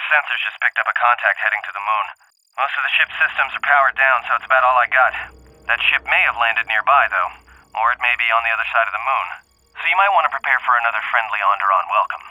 Sensors just picked up a contact heading to the moon. Most of the ship's systems are powered down, so it's about all I got. That ship may have landed nearby, though, or it may be on the other side of the moon. So you might want to prepare for another friendly Onderon welcome.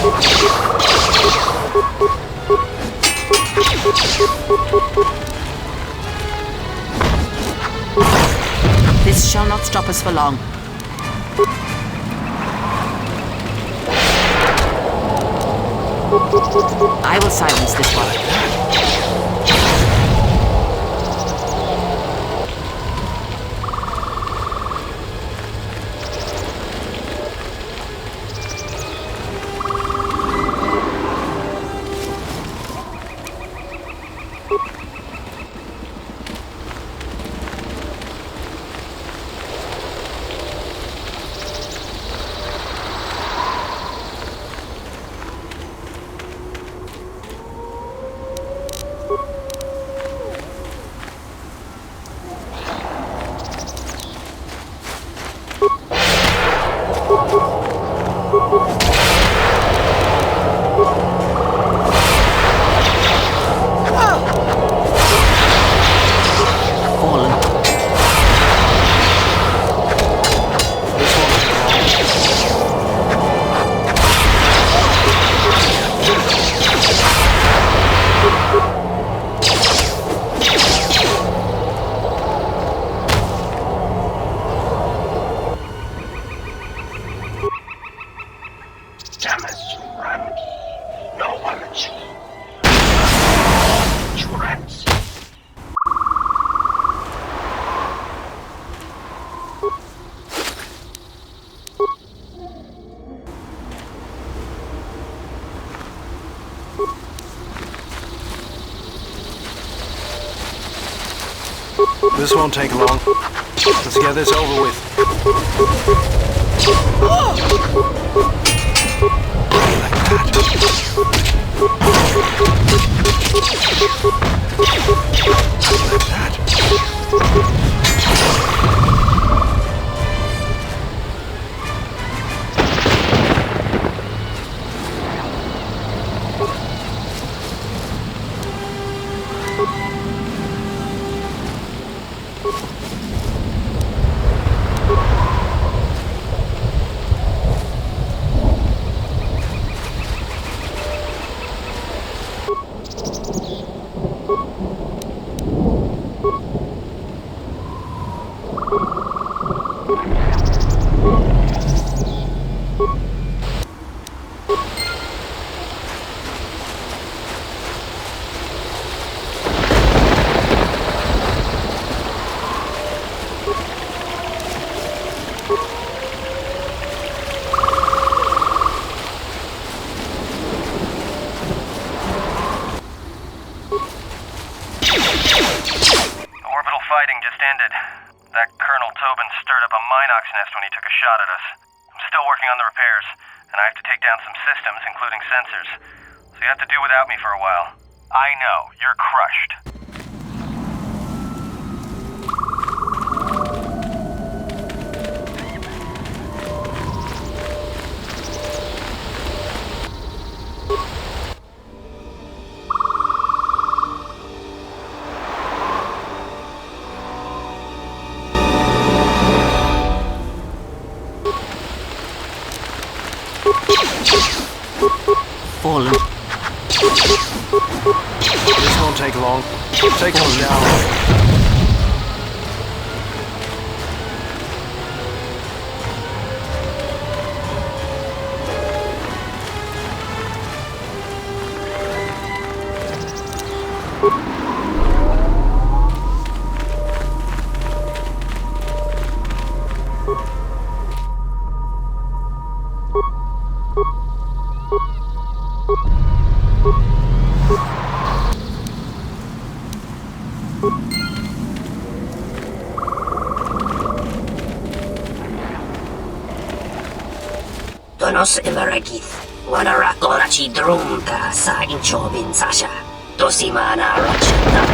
This shall not stop us for long. I will silence this one. This won't take long. Let's get this over with. When he took a shot at us. I'm still working on the repairs, and I have to take down some systems, including sensors. So you have to do without me for a while. I know, you're crushed. Fallen. This won't take long. Take them down. Donos ilaragith, wanara orachi drumka sa inchobin sasha. Dosimana rachata,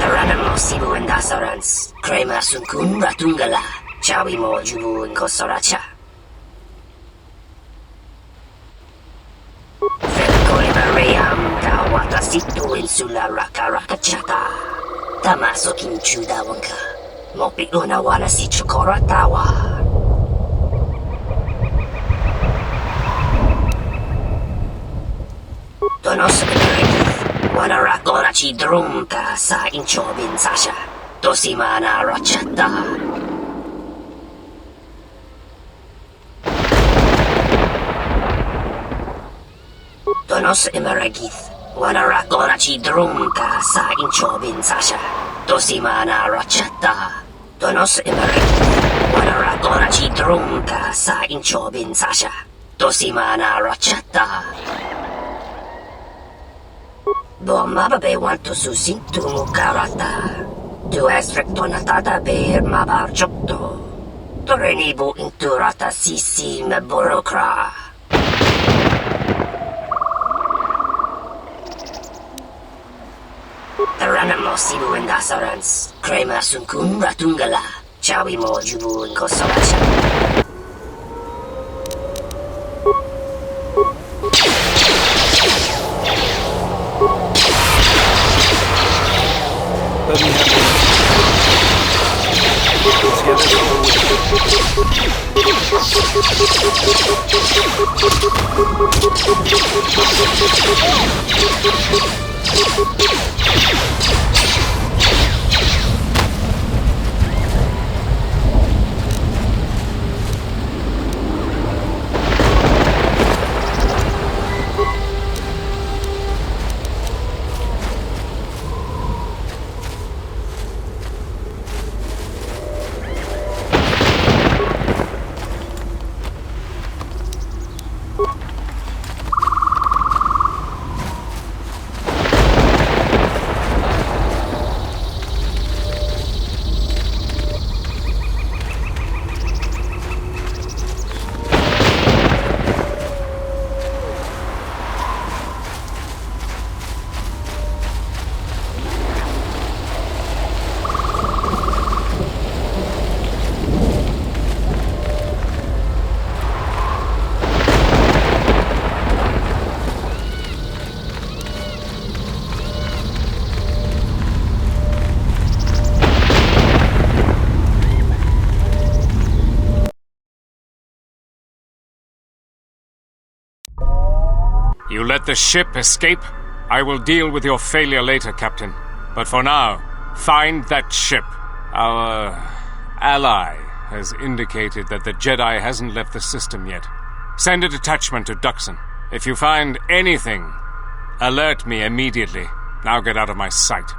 taranamo sibu and dasarans, crema sunkun ratungala, chawi mo jubu and kosoracha. Felkolimariam kawata situ insula rakarakachata. Tamaso kinchuda wanka, mopi unawana si chukoratawa. Donos Emeragith, Wanarakorachi Drumka sa Inchobin Sasha, Dosimana Rochata. Donos Emeragith, Wanarakorachi Drumka sa Inchobin Sasha, Dosimana Rochata. Donos Emeragith, Wanarakorachi Drumka sa Inchobin Sasha, Dosimana Rochata. Mababe want to susintu mukarata. Tu es rectonatata per mabarchokto. Torenibu inturata sisi meborokra. Taranamo sibu endasarans. Krema sunkun ratungala. Chawi mo jubu inkosoracha. Let me have it. Let's get this over You let the ship escape? I will deal with your failure later, Captain. But for now, find that ship. Our ally has indicated that the Jedi hasn't left the system yet. Send a detachment to Dxun. If you find anything, alert me immediately. Now get out of my sight.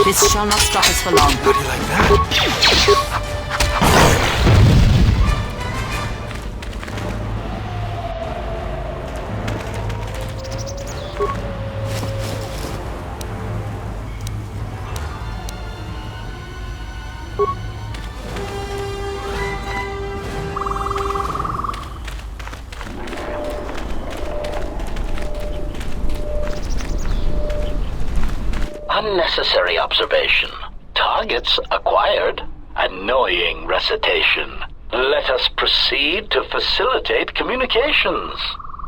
This shall not stop us for long. How do you like that? Unnecessary observation. Targets acquired. Annoying recitation. Let us proceed to facilitate communications.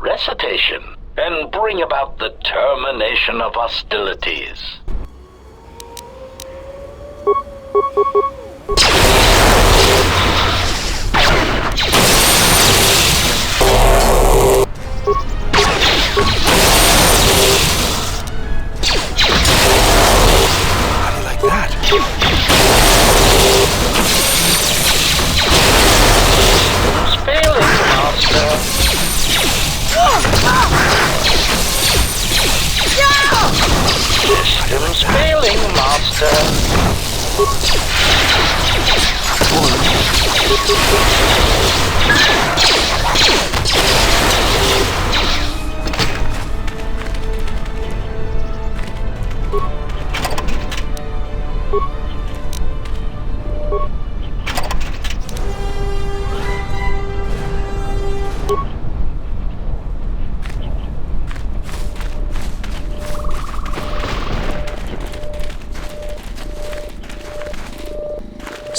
Recitation. And bring about the termination of hostilities. Systems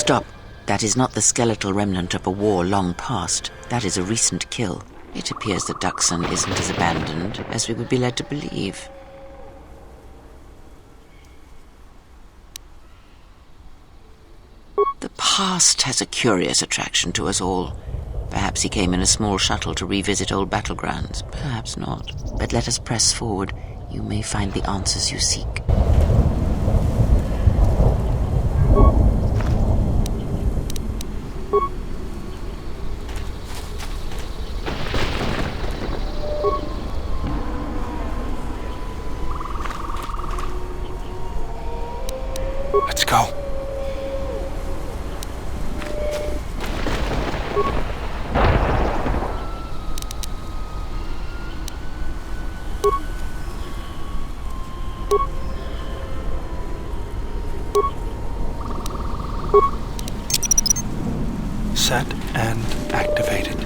Stop. That is not the skeletal remnant of a war long past. That is a recent kill. It appears that Dxun isn't as abandoned as we would be led to believe. The past has a curious attraction to us all. Perhaps he came in a small shuttle to revisit old battlegrounds. Perhaps not. But let us press forward. You may find the answers you seek. Let's go. Set and activated.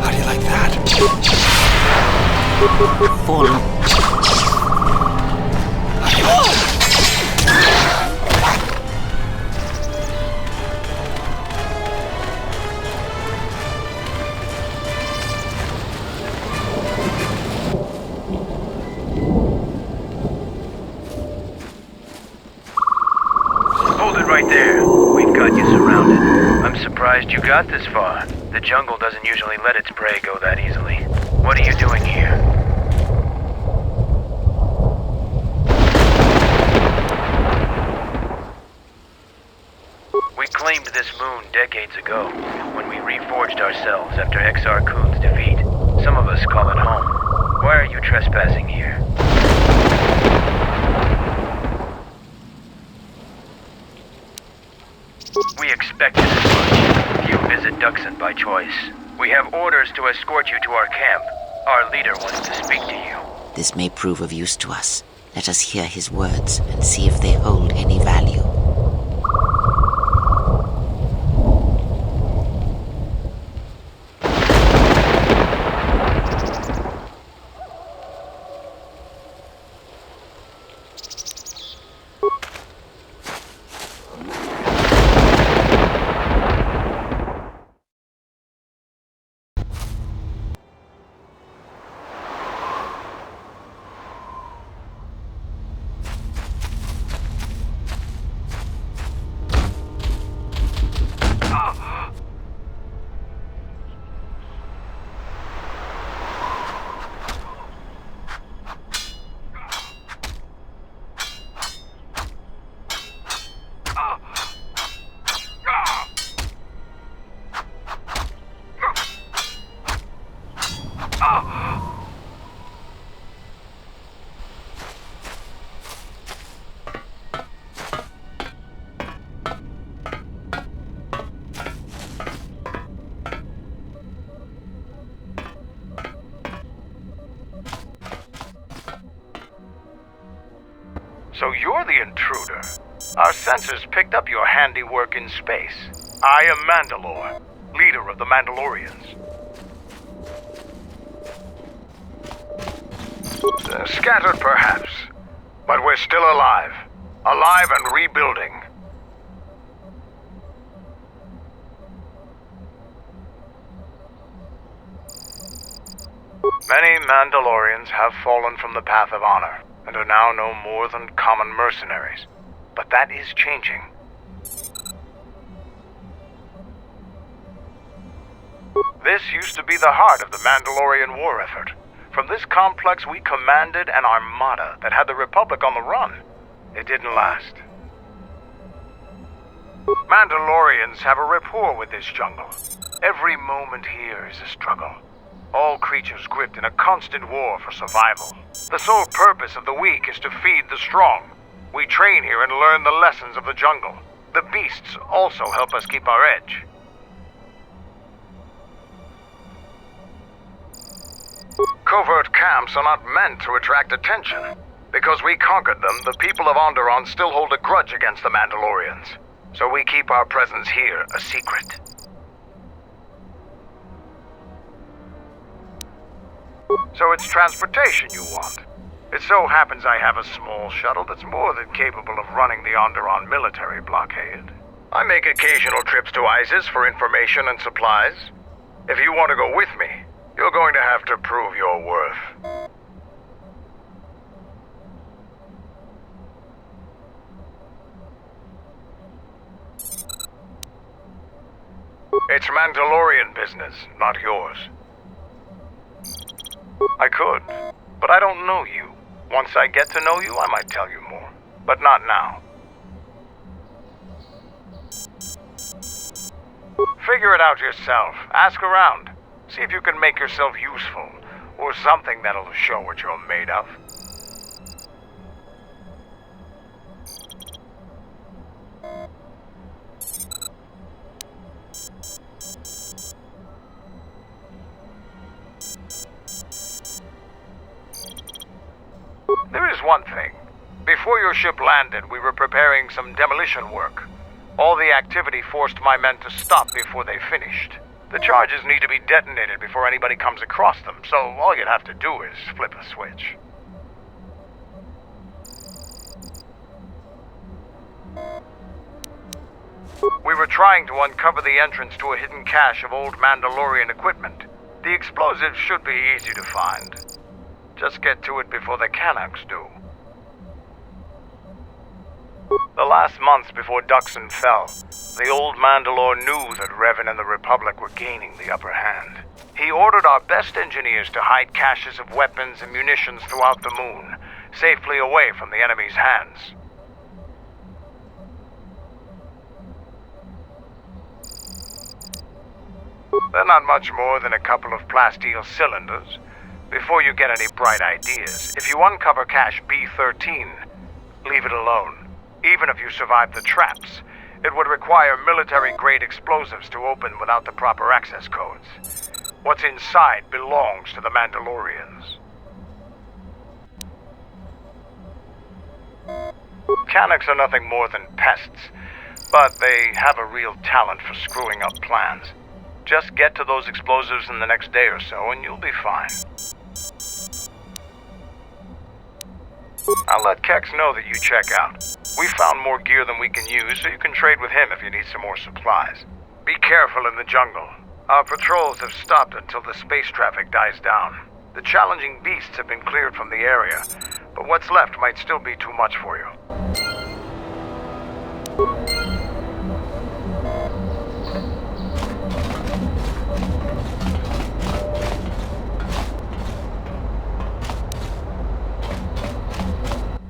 How do you like that? Fallen. Hold it right there. We've got you surrounded. I'm surprised you got this far. The jungle doesn't usually let its prey go that easily. What are you doing here? We claimed this moon decades ago, when we reforged ourselves after Exar Kun's defeat. Some of us call it home. Why are you trespassing here? We expected as much. You visit Dxun by choice. We have orders to escort you to our camp. Our leader wants to speak to you. This may prove of use to us. Let us hear his words and see if they hold any value. So you're the intruder. Our sensors picked up your handiwork in space. I am Mandalore, leader of the Mandalorians. Scattered perhaps, but we're still alive. Alive and rebuilding. Many Mandalorians have fallen from the path of honor and are now no more than common mercenaries. But that is changing. This used to be the heart of the Mandalorian war effort. From this complex we commanded an armada that had the Republic on the run. It didn't last. Mandalorians have a rapport with this jungle. Every moment here is a struggle. All creatures gripped in a constant war for survival. The sole purpose of the weak is to feed the strong. We train here and learn the lessons of the jungle. The beasts also help us keep our edge. Covert camps are not meant to attract attention. Because we conquered them, the people of Onderon still hold a grudge against the Mandalorians. So we keep our presence here a secret. So it's transportation you want. It so happens I have a small shuttle that's more than capable of running the Onderon military blockade. I make occasional trips to ISIS for information and supplies. If you want to go with me, you're going to have to prove your worth. It's Mandalorian business, not yours. I could, but I don't know you. Once I get to know you, I might tell you more. But not now. Figure it out yourself. Ask around. See if you can make yourself useful, or something that'll show what you're made of. There is one thing. Before your ship landed, we were preparing some demolition work. All the activity forced my men to stop before they finished. The charges need to be detonated before anybody comes across them, so all you'd have to do is flip a switch. We were trying to uncover the entrance to a hidden cache of old Mandalorian equipment. The explosives should be easy to find. Just get to it before the Canucks do. The last months before Dxun fell, the old Mandalore knew that Revan and the Republic were gaining the upper hand. He ordered our best engineers to hide caches of weapons and munitions throughout the moon, safely away from the enemy's hands. They're not much more than a couple of plasteel cylinders. Before you get any bright ideas, if you uncover cache B-13, leave it alone. Even if you survive the traps, it would require military-grade explosives to open without the proper access codes. What's inside belongs to the Mandalorians. Canucks are nothing more than pests, but they have a real talent for screwing up plans. Just get to those explosives in the next day or so, and you'll be fine. I'll let Kex know that you check out. We found more gear than we can use, so you can trade with him if you need some more supplies. Be careful in the jungle. Our patrols have stopped until the space traffic dies down. The challenging beasts have been cleared from the area, but what's left might still be too much for you.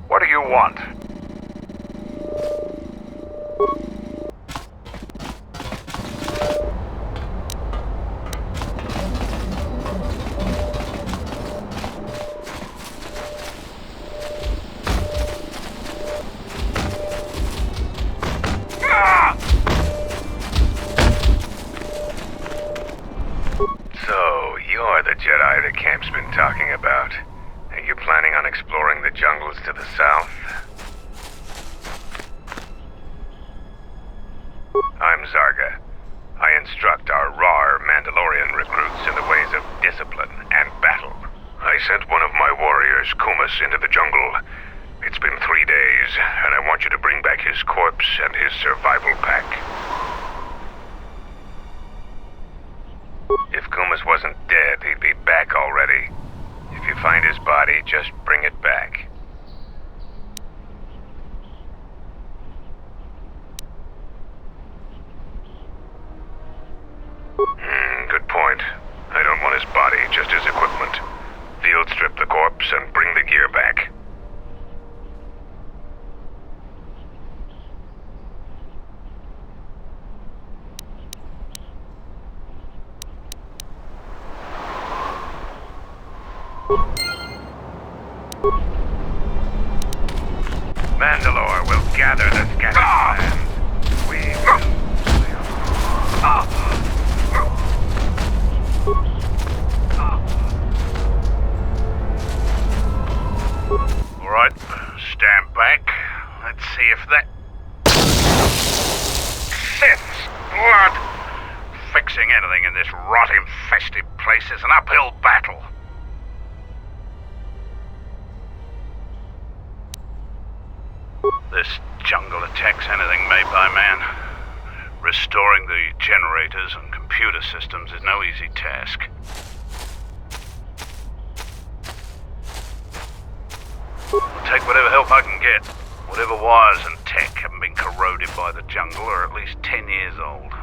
What do you want? So, you're the Jedi the camp's been talking about. Are you planning on exploring the jungles to the south? I'm Zarga. I instruct our raw Mandalorian recruits in the ways of discipline and battle. I sent one of my warriors, Kumas, into the jungle. It's been 3 days, and I want you to bring back his corpse and his survival pack. If Kumas wasn't dead, he'd be back already. If you find his body, just bring it back. Good point. I don't want his body, just his equipment. Field strip the corpse and bring the gear back. Mandalore will gather the scattered clans. We will. Alright, stand back. Let's see if that... Sith's blood! Fixing anything in this rot-infested place is an uphill battle. This jungle attacks anything made by man. Restoring the generators and computer systems is no easy task. I'll take whatever help I can get. Whatever wires and tech haven't been corroded by the jungle are at least 10 years old.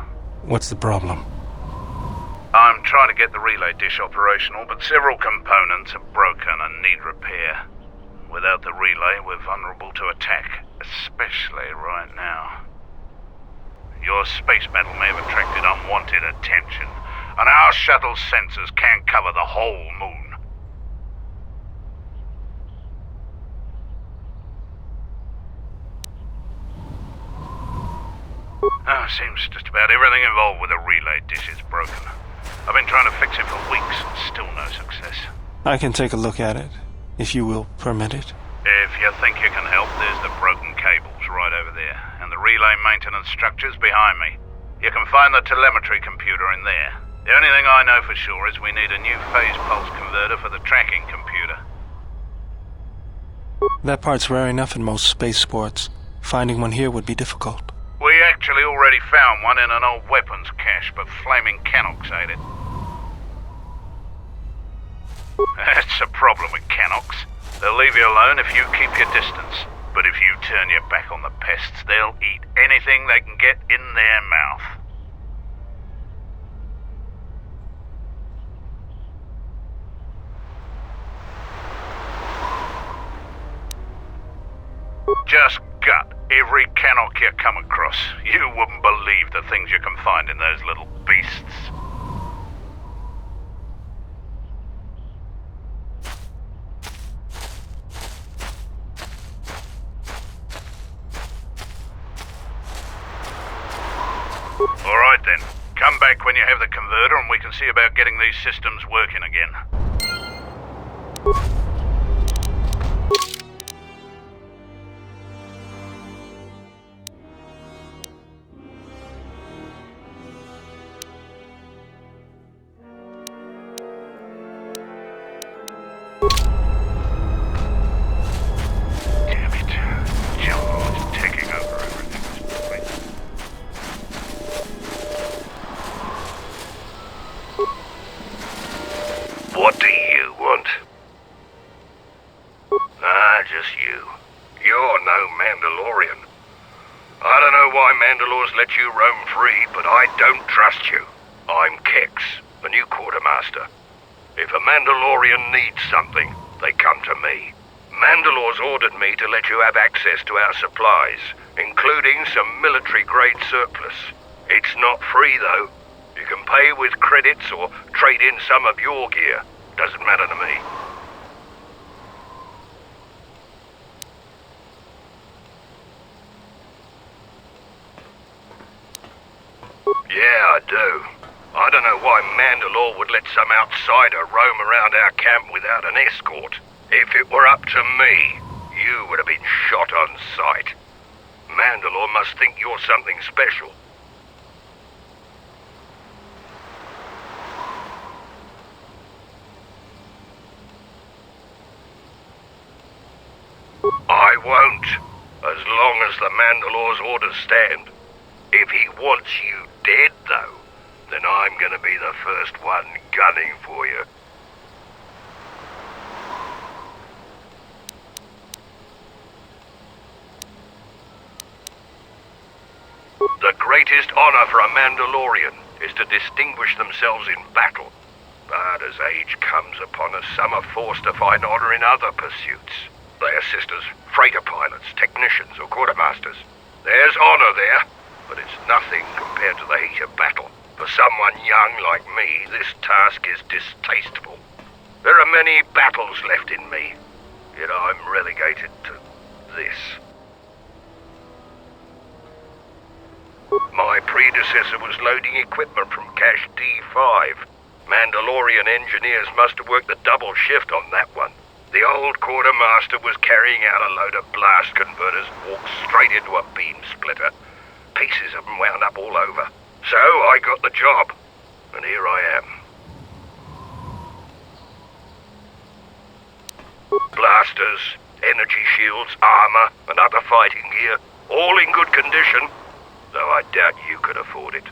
What's the problem? I'm trying to get the relay dish operational, but several components are broken and need repair. Without the relay, we're vulnerable to attack, especially right now. Your space metal may have attracted unwanted attention, and our shuttle's sensors can't cover the whole moon. Seems just about everything involved with the relay dish is broken. I've been trying to fix it for weeks, and still no success. I can take a look at it, if you will permit it. If you think you can help, there's the broken cables right over there, and the relay maintenance structure's behind me. You can find the telemetry computer in there. The only thing I know for sure is we need a new phase pulse converter for the tracking computer. That part's rare enough in most spaceports. Finding one here would be difficult. We actually already found one in an old weapons cache, but flaming Canox ate it. That's a problem with Canox. They'll leave you alone if you keep your distance. But if you turn your back on the pests, they'll eat anything they can get in their mouth. Just gut every Canoc you come across. You wouldn't believe the things you can find in those little beasts. Alright then. Come back when you have the converter and we can see about getting these systems working again. Damn it. Jungle is taking over everything at this point. What do you want? Just you. You're no Mandalorian. I don't know why Mandalores let you roam free, but I don't trust you. I'm Kex, the new quartermaster. If a Mandalorian needs something, they come to me. Mandalore's ordered me to let you have access to our supplies, including some military-grade surplus. It's not free, though. You can pay with credits or trade in some of your gear. Doesn't matter to me. Yeah, I do. I don't know why Mandalore would let some outsider roam around our camp without an escort. If it were up to me, you would have been shot on sight. Mandalore must think you're something special. I won't, as long as the Mandalore's orders stand. If he wants you dead, though, then I'm gonna be the first one gunning for you. The greatest honor for a Mandalorian is to distinguish themselves in battle. But as age comes upon us, some are forced to find honor in other pursuits. They assist as freighter pilots, technicians, or quartermasters. There's honor there, but it's nothing compared to the heat of battle. For someone young like me, this task is distasteful. There are many battles left in me, yet I'm relegated to this. My predecessor was loading equipment from Cache D5. Mandalorian engineers must have worked the double shift on that one. The old quartermaster was carrying out a load of blast converters, walked straight into a beam splitter. Pieces of them wound up all over. So I got the job, and here I am. Blasters, energy shields, armor, and other fighting gear, all in good condition, though I doubt you could afford it.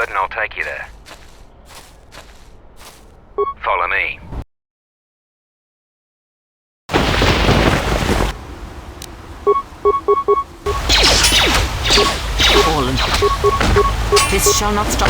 And I'll take you there. Follow me. Fallen. This shall not stop.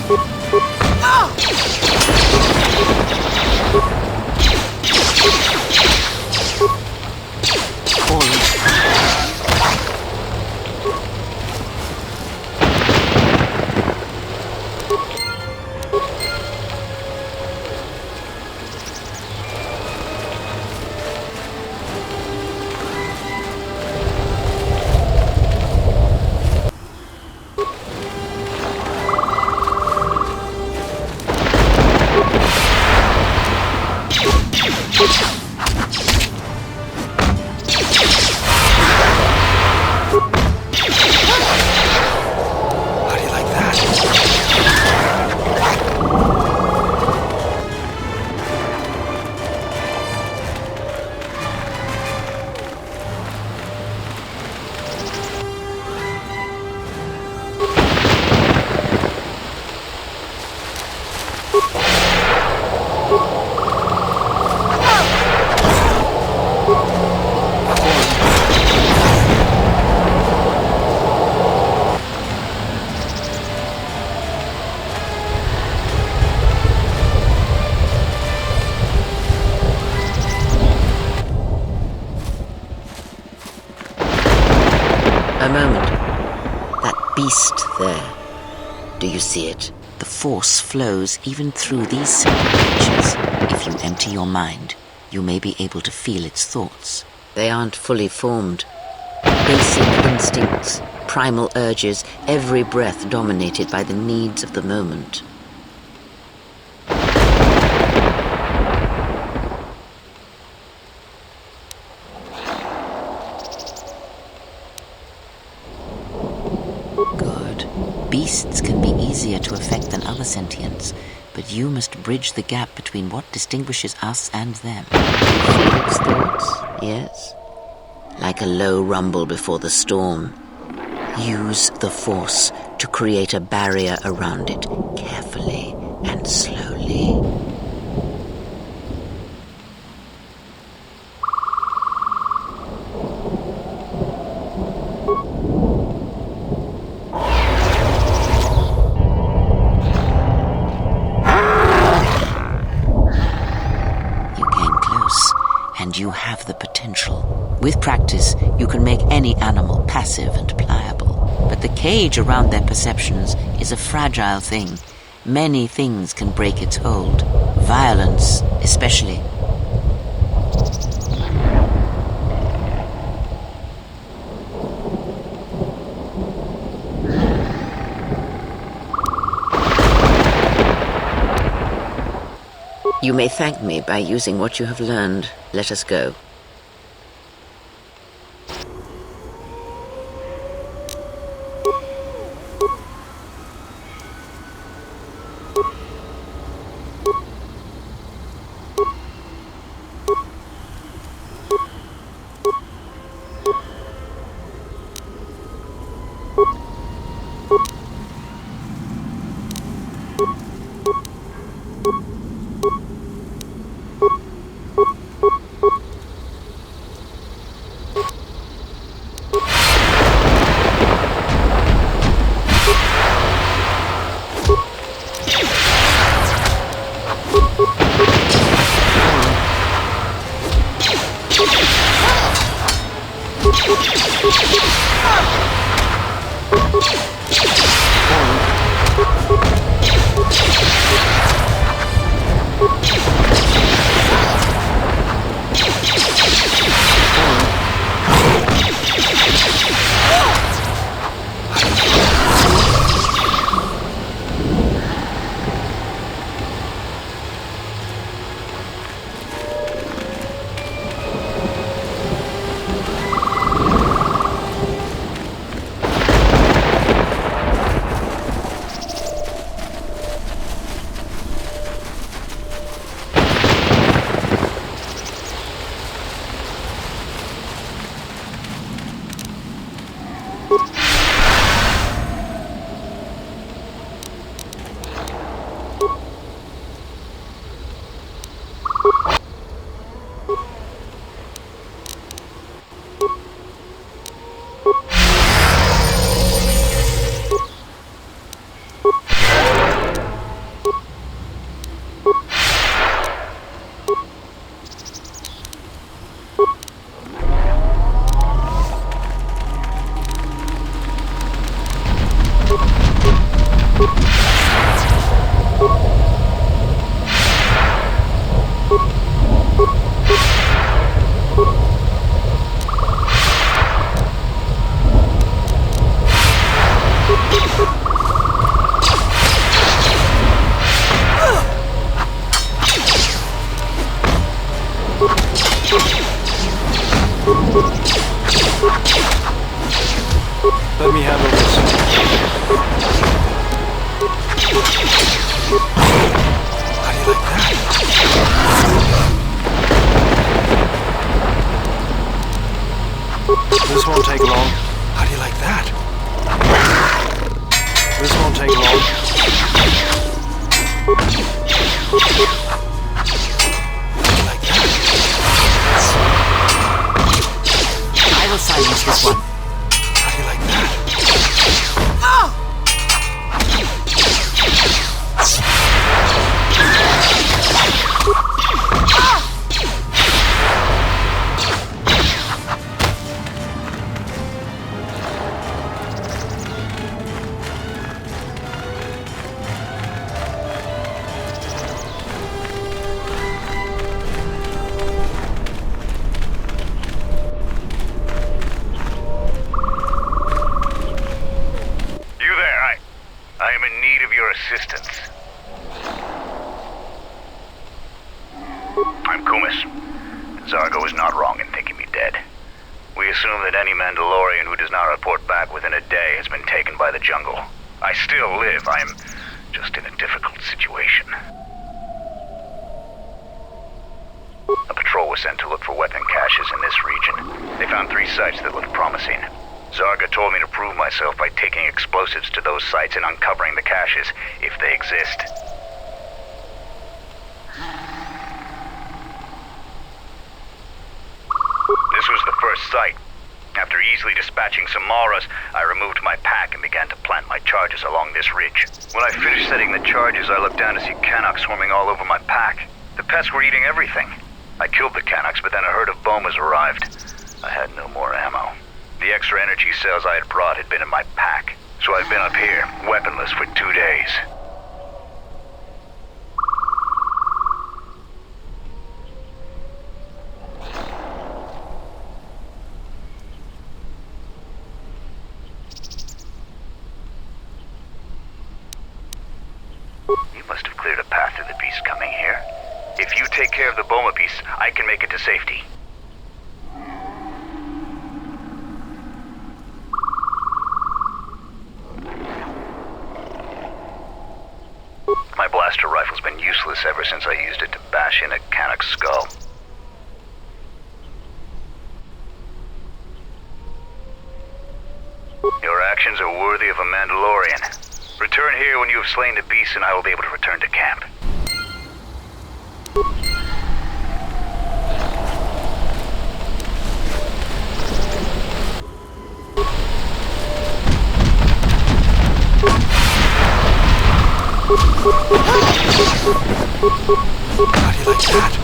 How do you like that? A moment. That beast there. Do you see it? The Force flows even through these simple creatures. If you empty your mind, you may be able to feel its thoughts. They aren't fully formed. Basic instincts, primal urges, every breath dominated by the needs of the moment. Good. Beasts can be easier to affect than other sentients, but you must bridge the gap between what distinguishes us and them. You feel its thoughts, yes? Like a low rumble before the storm. Use the Force to create a barrier around it, carefully and slowly. And you have the potential. With practice, you can make any animal passive and pliable. But the cage around their perceptions is a fragile thing. Many things can break its hold. Violence, especially. You may thank me by using what you have learned. Let us go. Let me handle this. How do you like that? This won't take long. How do you like that? This won't take long. How do you like that? I will silence this one. How do you like that? Assistance. I'm Kumis. Zargo is not wrong in thinking me dead. We assume that any Mandalorian who does not report back within a day has been taken by the jungle. I still live. I am just in a difficult situation. A patrol was sent to look for weapon caches in this region. They found 3 sites that looked promising. Zarga told me to prove myself by taking explosives to those sites and uncovering the caches, if they exist. This was the first site. After easily dispatching some Maras, I removed my pack and began to plant my charges along this ridge. When I finished setting the charges, I looked down to see Canucks swarming all over my pack. The pests were eating everything. I killed the Canucks, but then a herd of Bomas arrived. I had no more ammo. The extra energy cells I had brought had been in my pack, so I've been up here, weaponless for 2 days. You must have cleared a path to the beast coming here. If you take care of the Boma beasts, I can make it to safety. My blaster rifle's been useless ever since I used it to bash in a Canuck's skull. Your actions are worthy of a Mandalorian. Return here when you have slain the beast and I will be able to return to camp. How do you like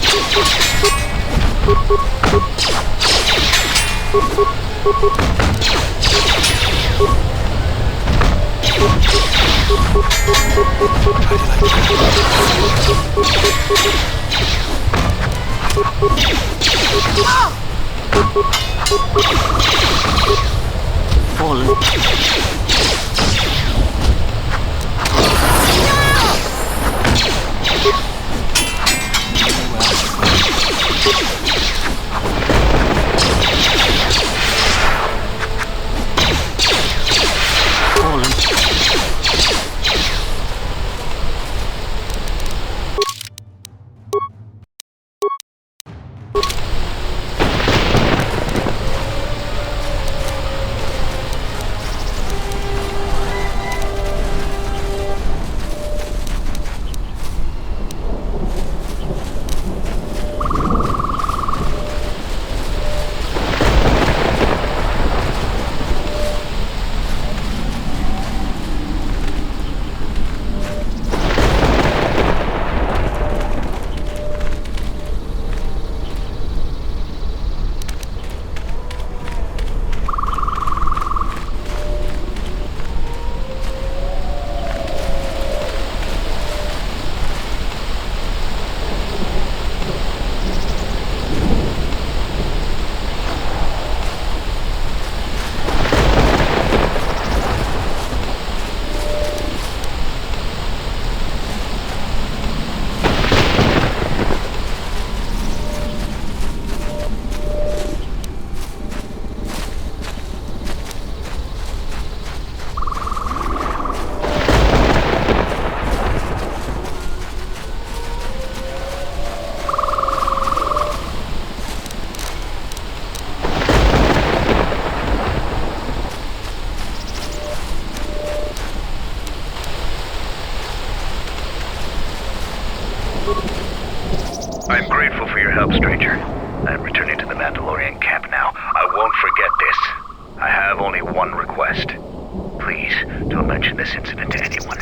Fallen. grateful for your help, stranger. I'm returning to the Mandalorian camp now. I won't forget this. I have only one request. Please, don't mention this incident to anyone.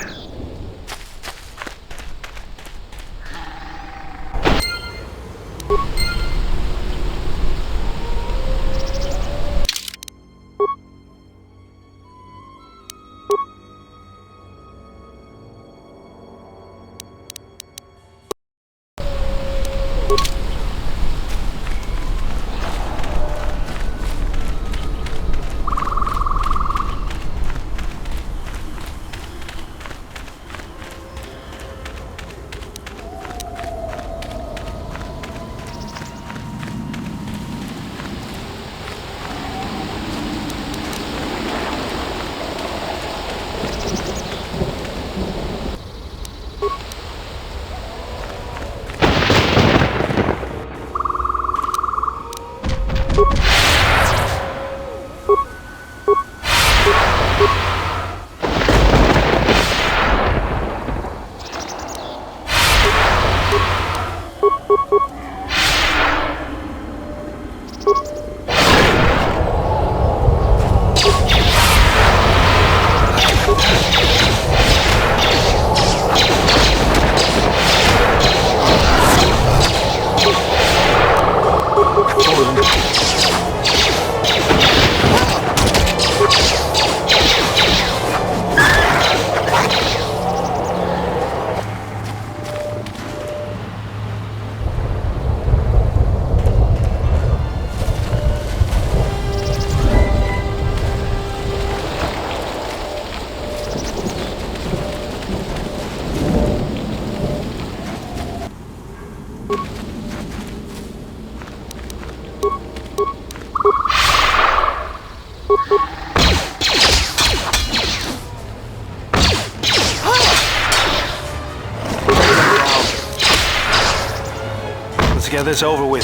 Let's get this over with.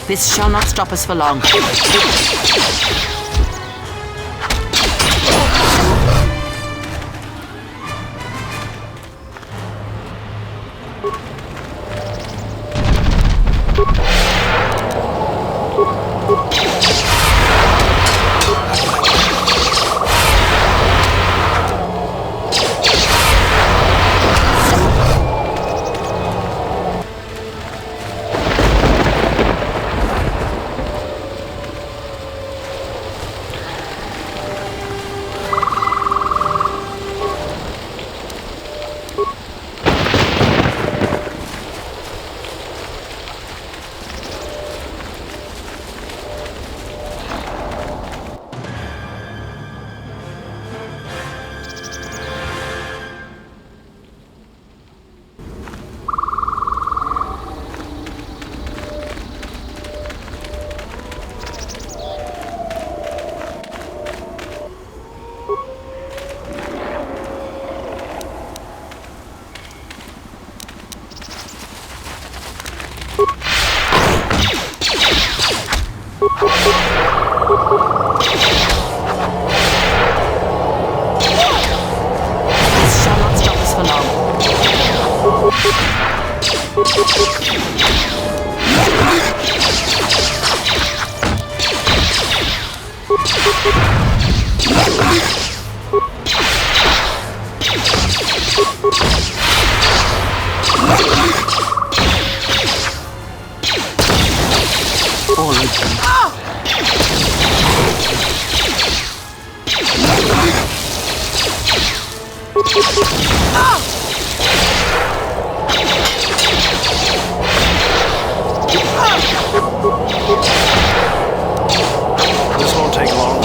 This shall not stop us for long. This won't take long.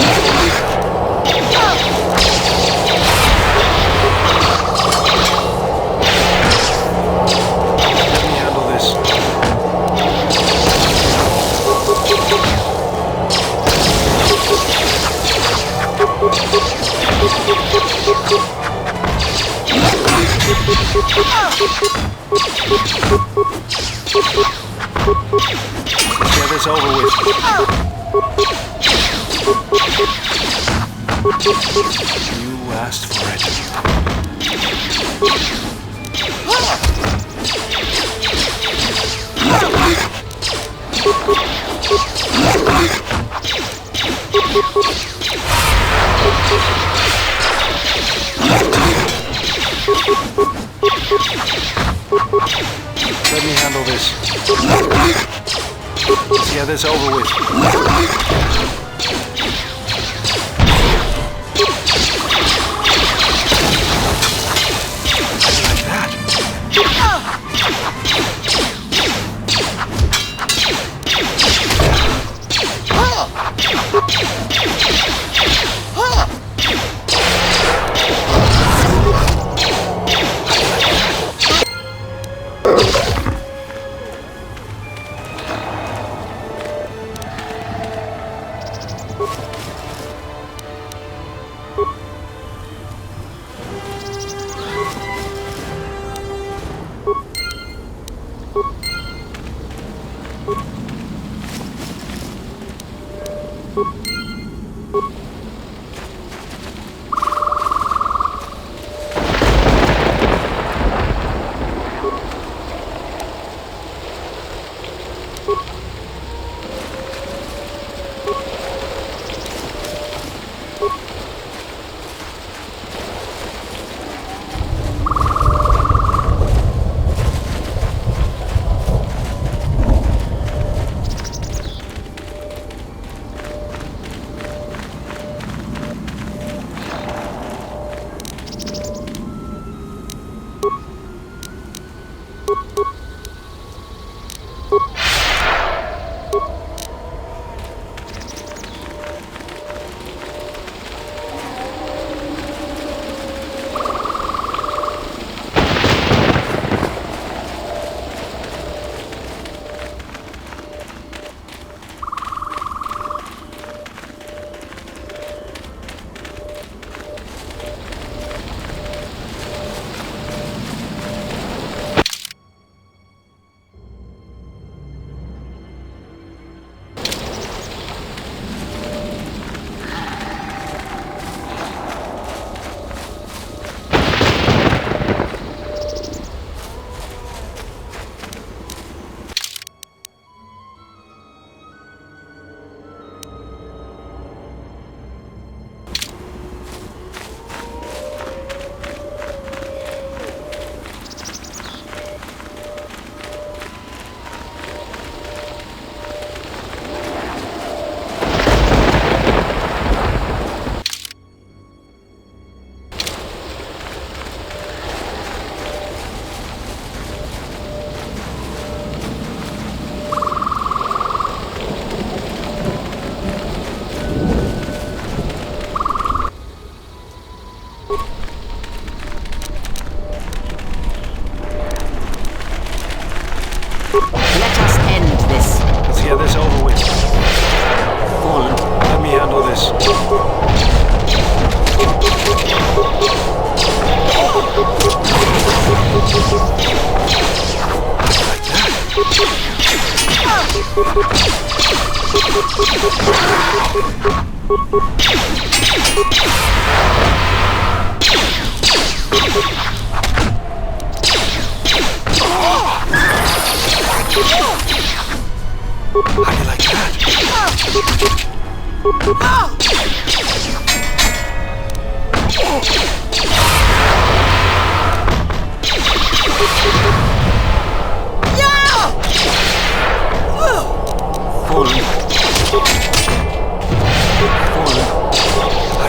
Get this over with. You asked for it. Let me handle this. Let's get this over with. Like that. Let us end this. Let's get this over with. Fallen. Let me handle this. How do you like that? Fallen. Fallen. How do you like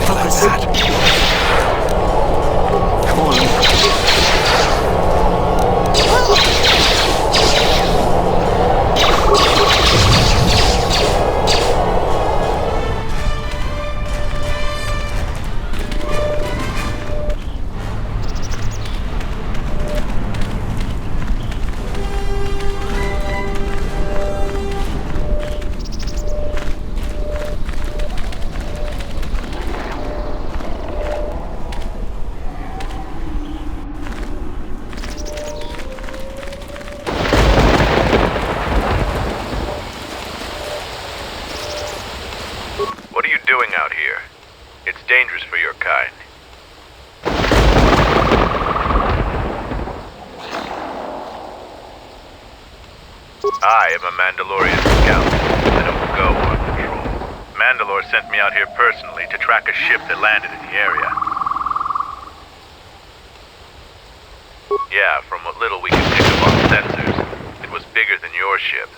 Focus. doing out here? It's dangerous for your kind. I am a Mandalorian scout. I don't go on patrol. Mandalore sent me out here personally to track a ship that landed in the area. Yeah, from what little we can pick up on sensors, it was bigger than your ship.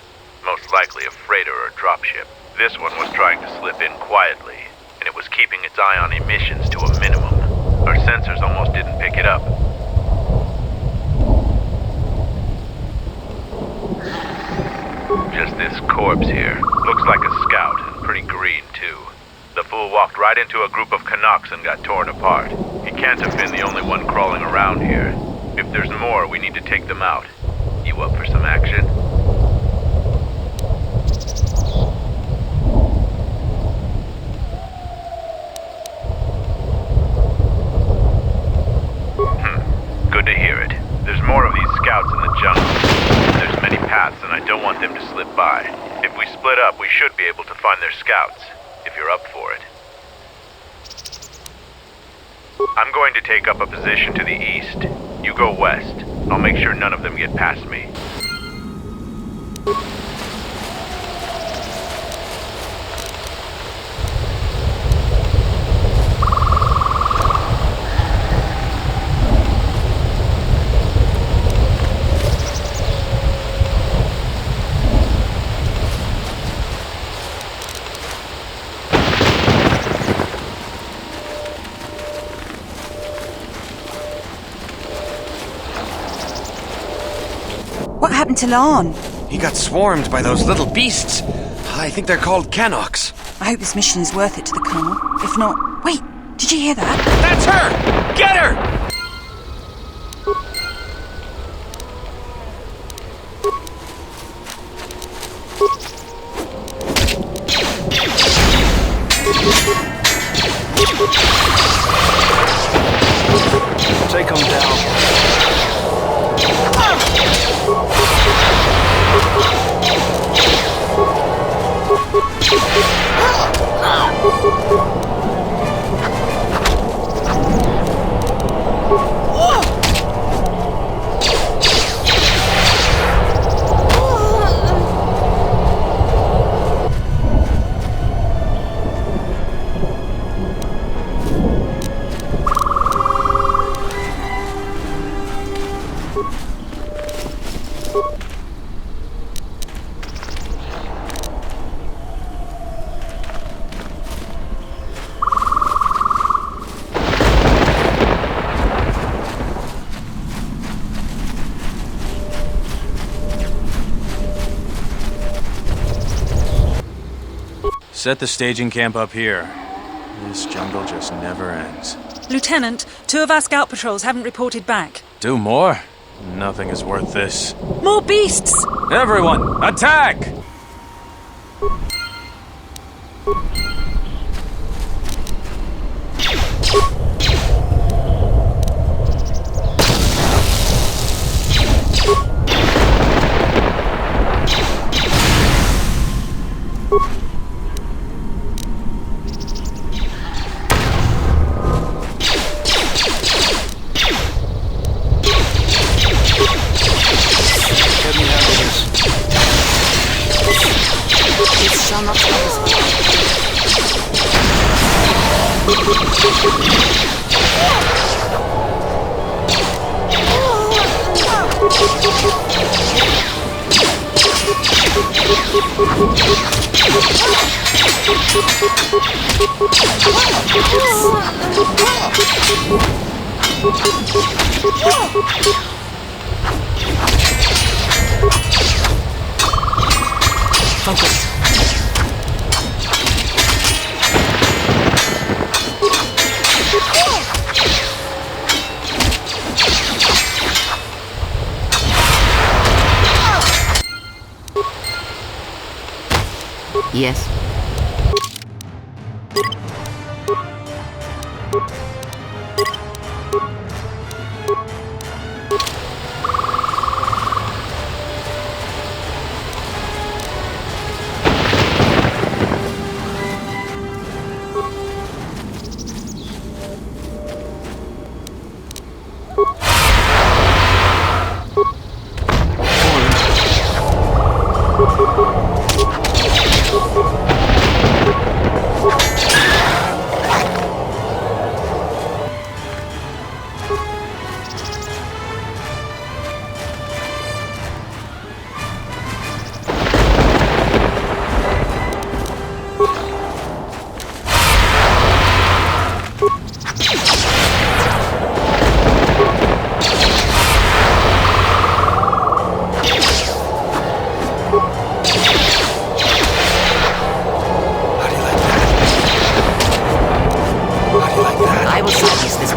Most likely a freighter or dropship. This one was trying to slip in quietly, and it was keeping its eye on emissions to a minimum. Our sensors almost didn't pick it up. Just this corpse here. Looks like a scout, and pretty green too. The fool walked right into a group of Canucks and got torn apart. He can't have been the only one crawling around here. If there's more, we need to take them out. You up for some action? Good to hear it. There's more of these scouts in the jungle. There's many paths, and I don't want them to slip by. If we split up, we should be able to find their scouts, if you're up for it. I'm going to take up a position to the east. You go west. I'll make sure none of them get past me. What happened to Lan? He got swarmed by those little beasts. I think they're called Canucks. I hope this mission is worth it to the Colonel. If not... Wait, did you hear that? That's her! Get her! Take them down. Set the staging camp up here. This jungle just never ends. Lieutenant, 2 of our scout patrols haven't reported back. Do more? Nothing is worth this. More beasts! Everyone, attack! Focus. Yes.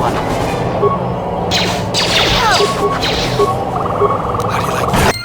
one. How do you like that?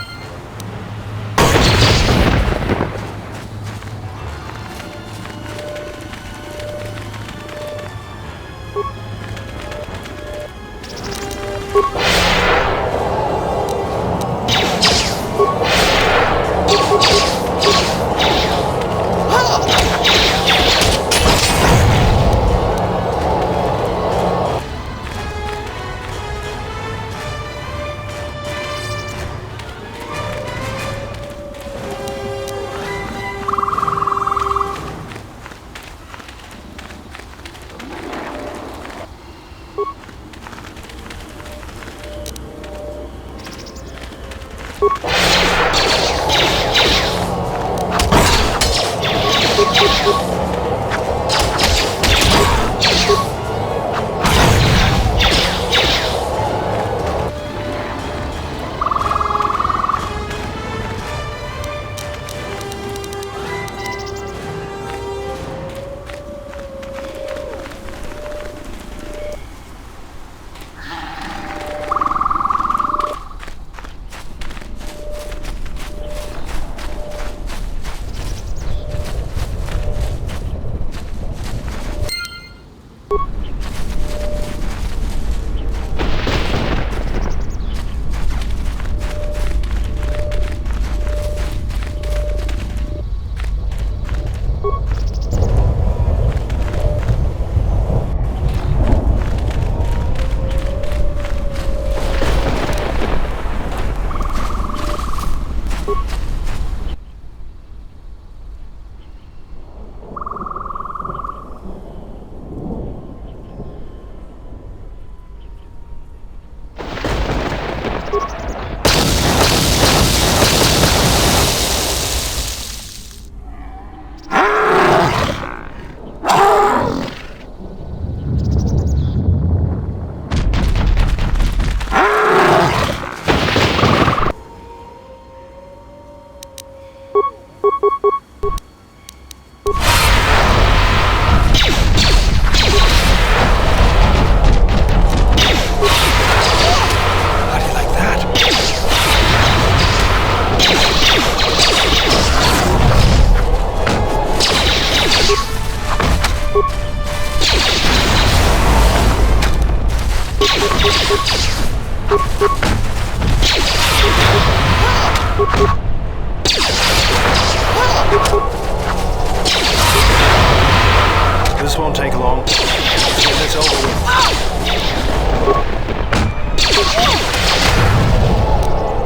This won't take long. Let's get this over with.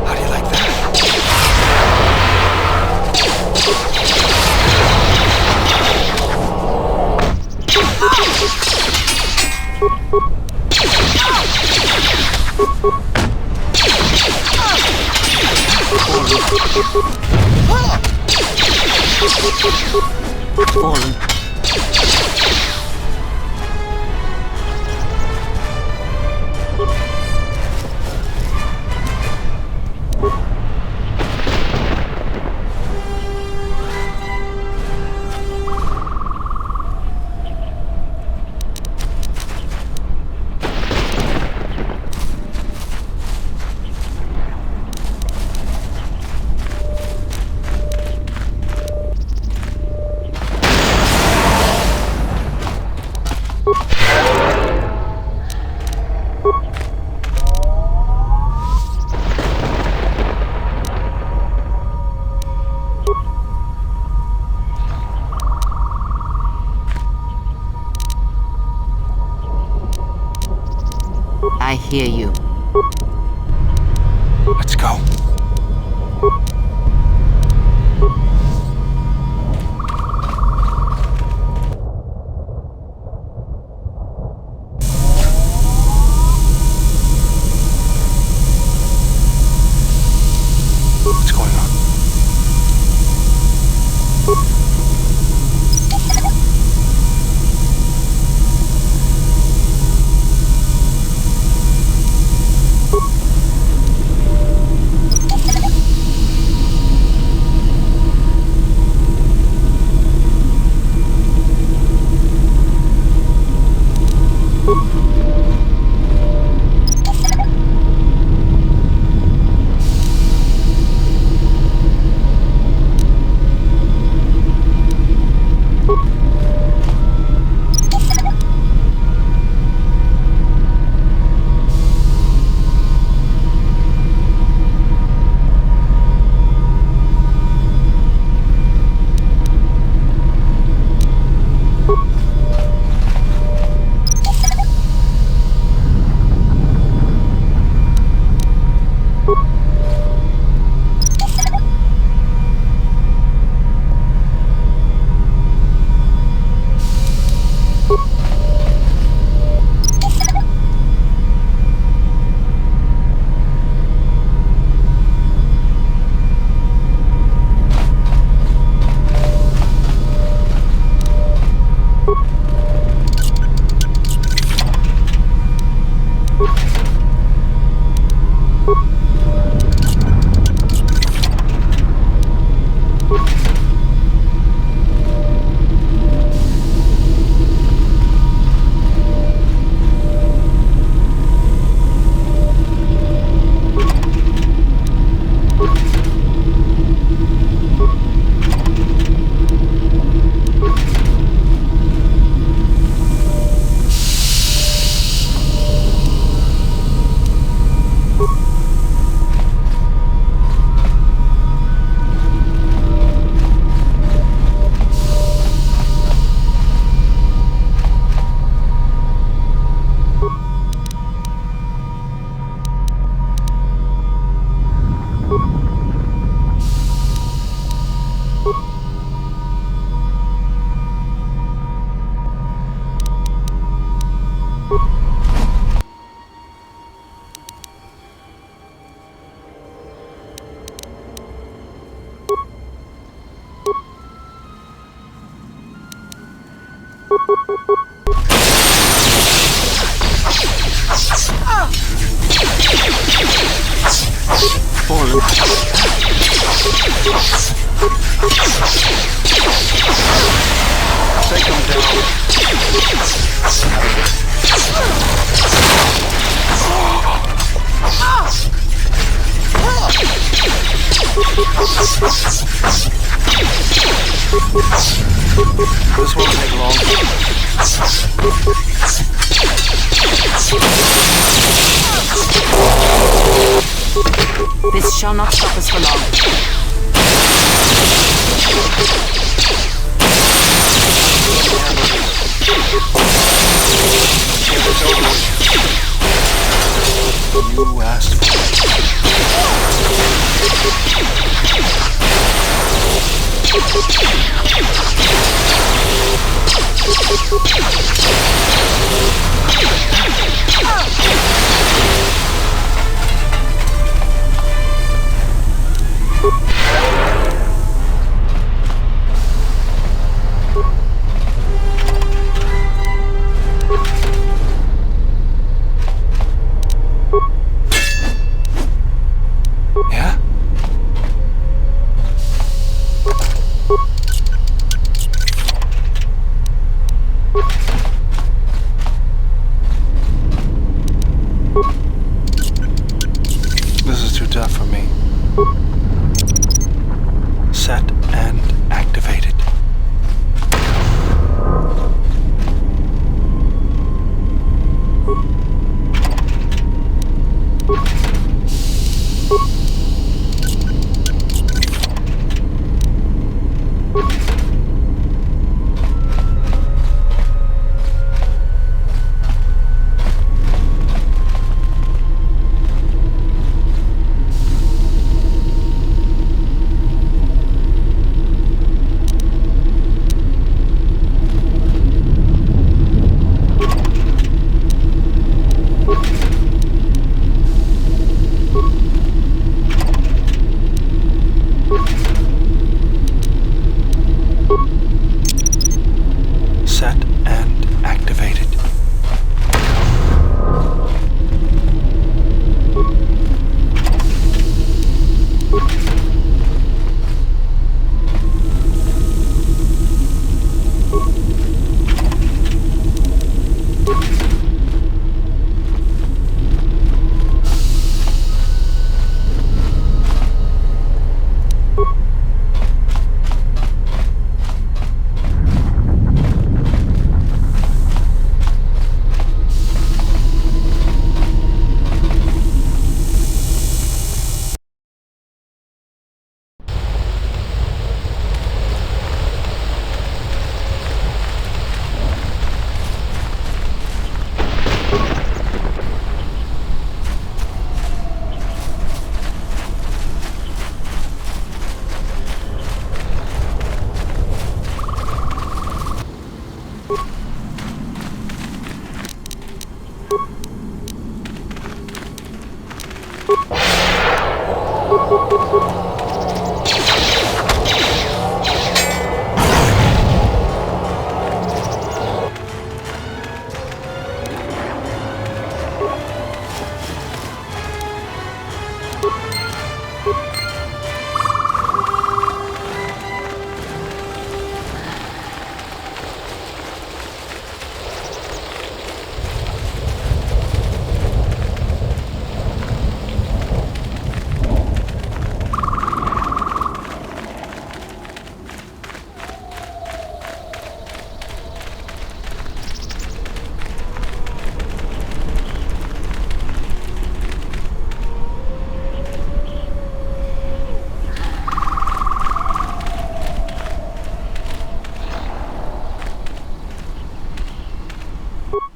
How do you like that? Fallen. I hear you. Let's go. What's going on? Take him down. This won't take long. This shall not stop us for long. You asked for Yeah? This is too tough for me. Set and activated. Set and activated.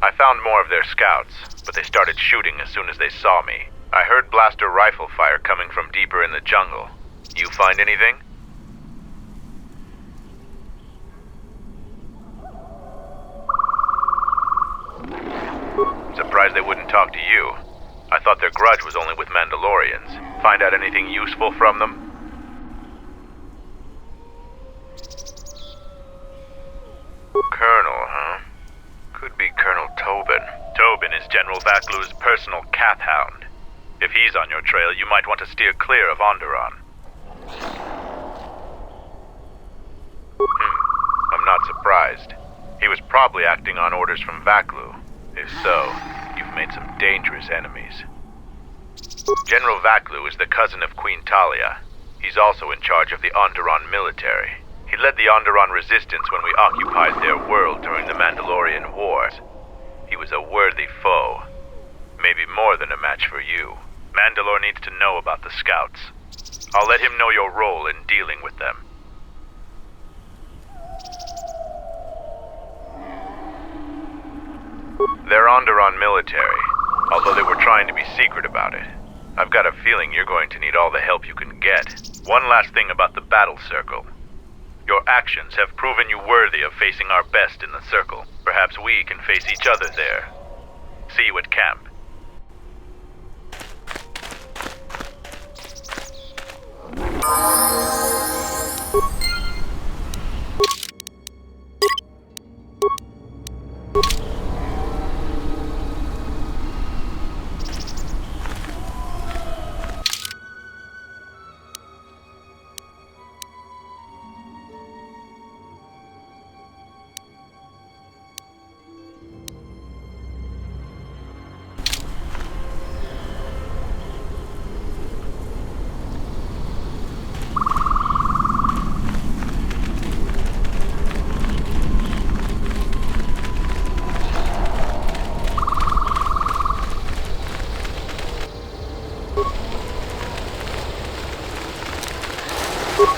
I found more of their scouts, but they started shooting as soon as they saw me. I heard blaster rifle fire coming from deeper in the jungle. You find anything? Surprised they wouldn't talk to you. I thought their grudge was only with Mandalorians. Find out anything useful from them? Colonel, huh? Uh-huh. Could be Colonel Tobin. Tobin is General Vaklu's personal cat hound. If he's on your trail, you might want to steer clear of Onderon. I'm not surprised. He was probably acting on orders from Vaklu. If so, you've made some dangerous enemies. General Vaklu is the cousin of Queen Talia. He's also in charge of the Onderon military. He led the Onderon resistance when we occupied their world during the Mandalorian Wars. He was a worthy foe. Maybe more than a match for you. Mandalore needs to know about the scouts. I'll let him know your role in dealing with them. They're Onderon military, although they were trying to be secret about it. I've got a feeling you're going to need all the help you can get. One last thing about the battle circle. Your actions have proven you worthy of facing our best in the circle. Perhaps we can face each other there. See you at camp.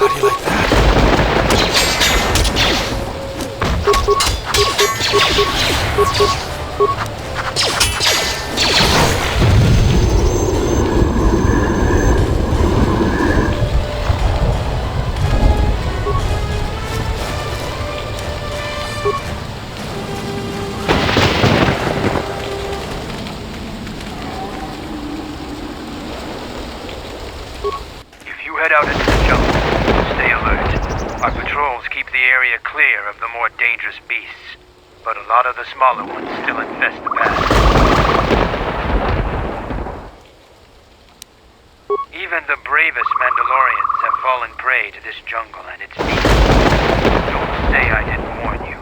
How do you like that? If you head out into the jungle, stay alert. Our patrols keep the area clear of the more dangerous beasts, but a lot of the smaller ones still infest the path. Even the bravest Mandalorians have fallen prey to this jungle and its beasts. Don't say I didn't warn you.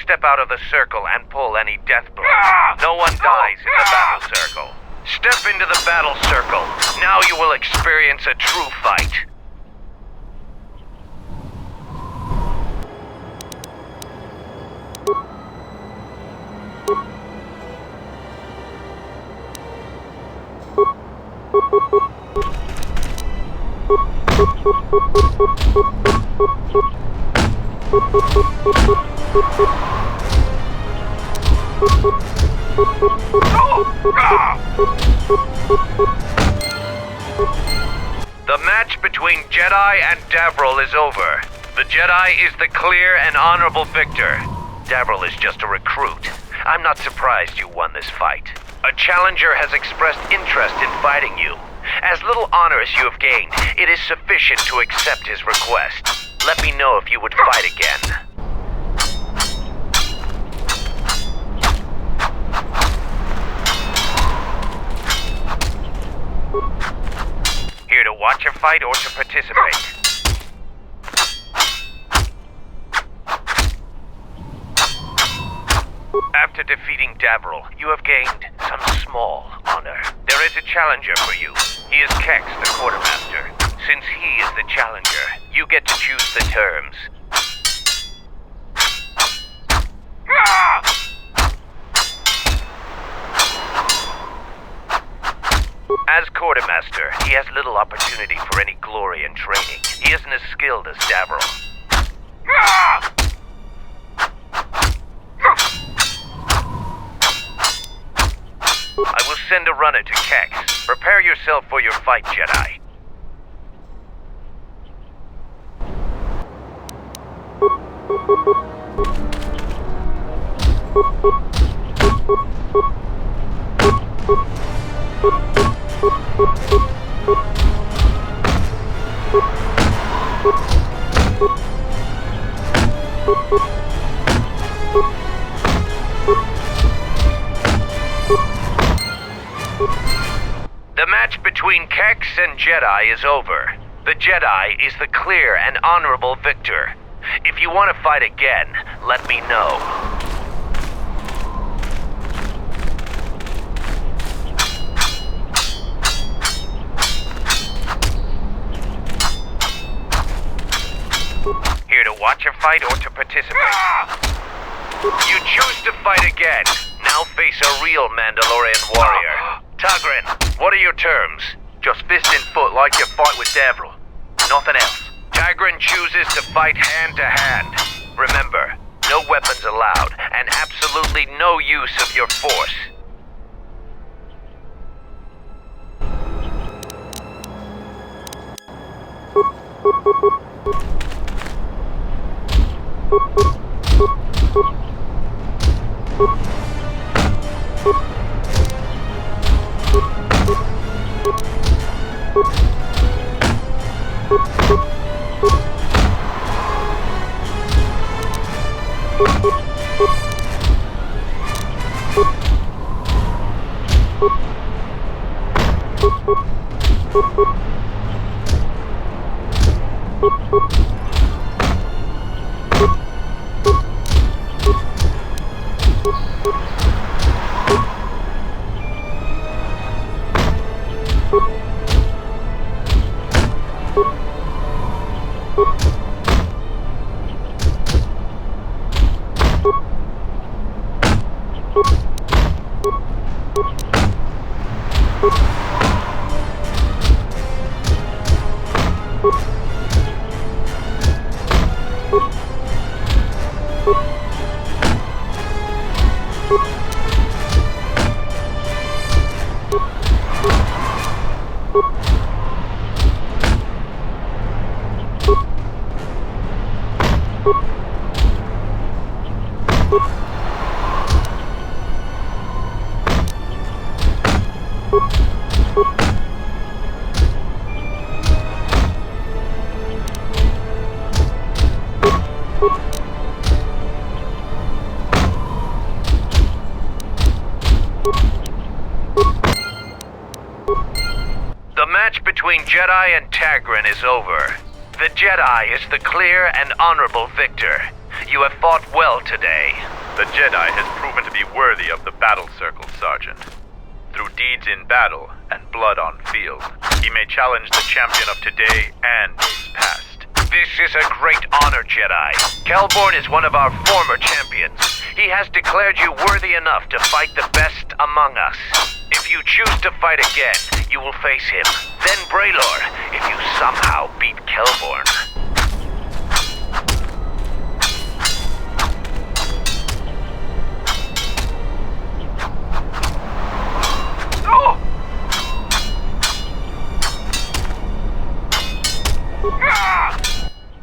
step out of the circle and pull any death blow. No one dies in the battle circle. Step into the battle circle. Now you will experience a true fight. The match between Jedi and Davril is over. The Jedi is the clear and honorable victor. Davril is just a recruit. I'm not surprised you won this fight. A challenger has expressed interest in fighting you. As little honor as you have gained, it is sufficient to accept his request. Let me know if you would fight again. Here to watch a fight or to participate? After defeating Davril, you have gained some small honor. There is a challenger for you. He is Kex, the quartermaster. Since he is the challenger, you get to choose the terms. As quartermaster, he has little opportunity for any glory and training. He isn't as skilled as Davril. I will send a runner to Kex. Prepare yourself for your fight, Jedi. The match between Kex and Jedi is over. The Jedi is the clear and honorable victor. If you want to fight again, let me know. Here to watch a fight or to participate? You choose to fight again. Now face a real Mandalorian warrior. Tagrin, what are your terms? Just fist and foot like your fight with Davril. Nothing else. Tagrin chooses to fight hand to hand. Remember, no weapons allowed, and absolutely no use of your force. The match between Jedi and Tagrin is over. The Jedi is the clear and honorable victor. You have fought well today. The Jedi has proven to be worthy of the battle circle, Sergeant. Through deeds in battle and blood on field, he may challenge the champion of today and days past. This is a great honor, Jedi. Kelborn is one of our former champions. He has declared you worthy enough to fight the best among us. If you choose to fight again, you will face him. Then Braylor, if you somehow beat Kelborn.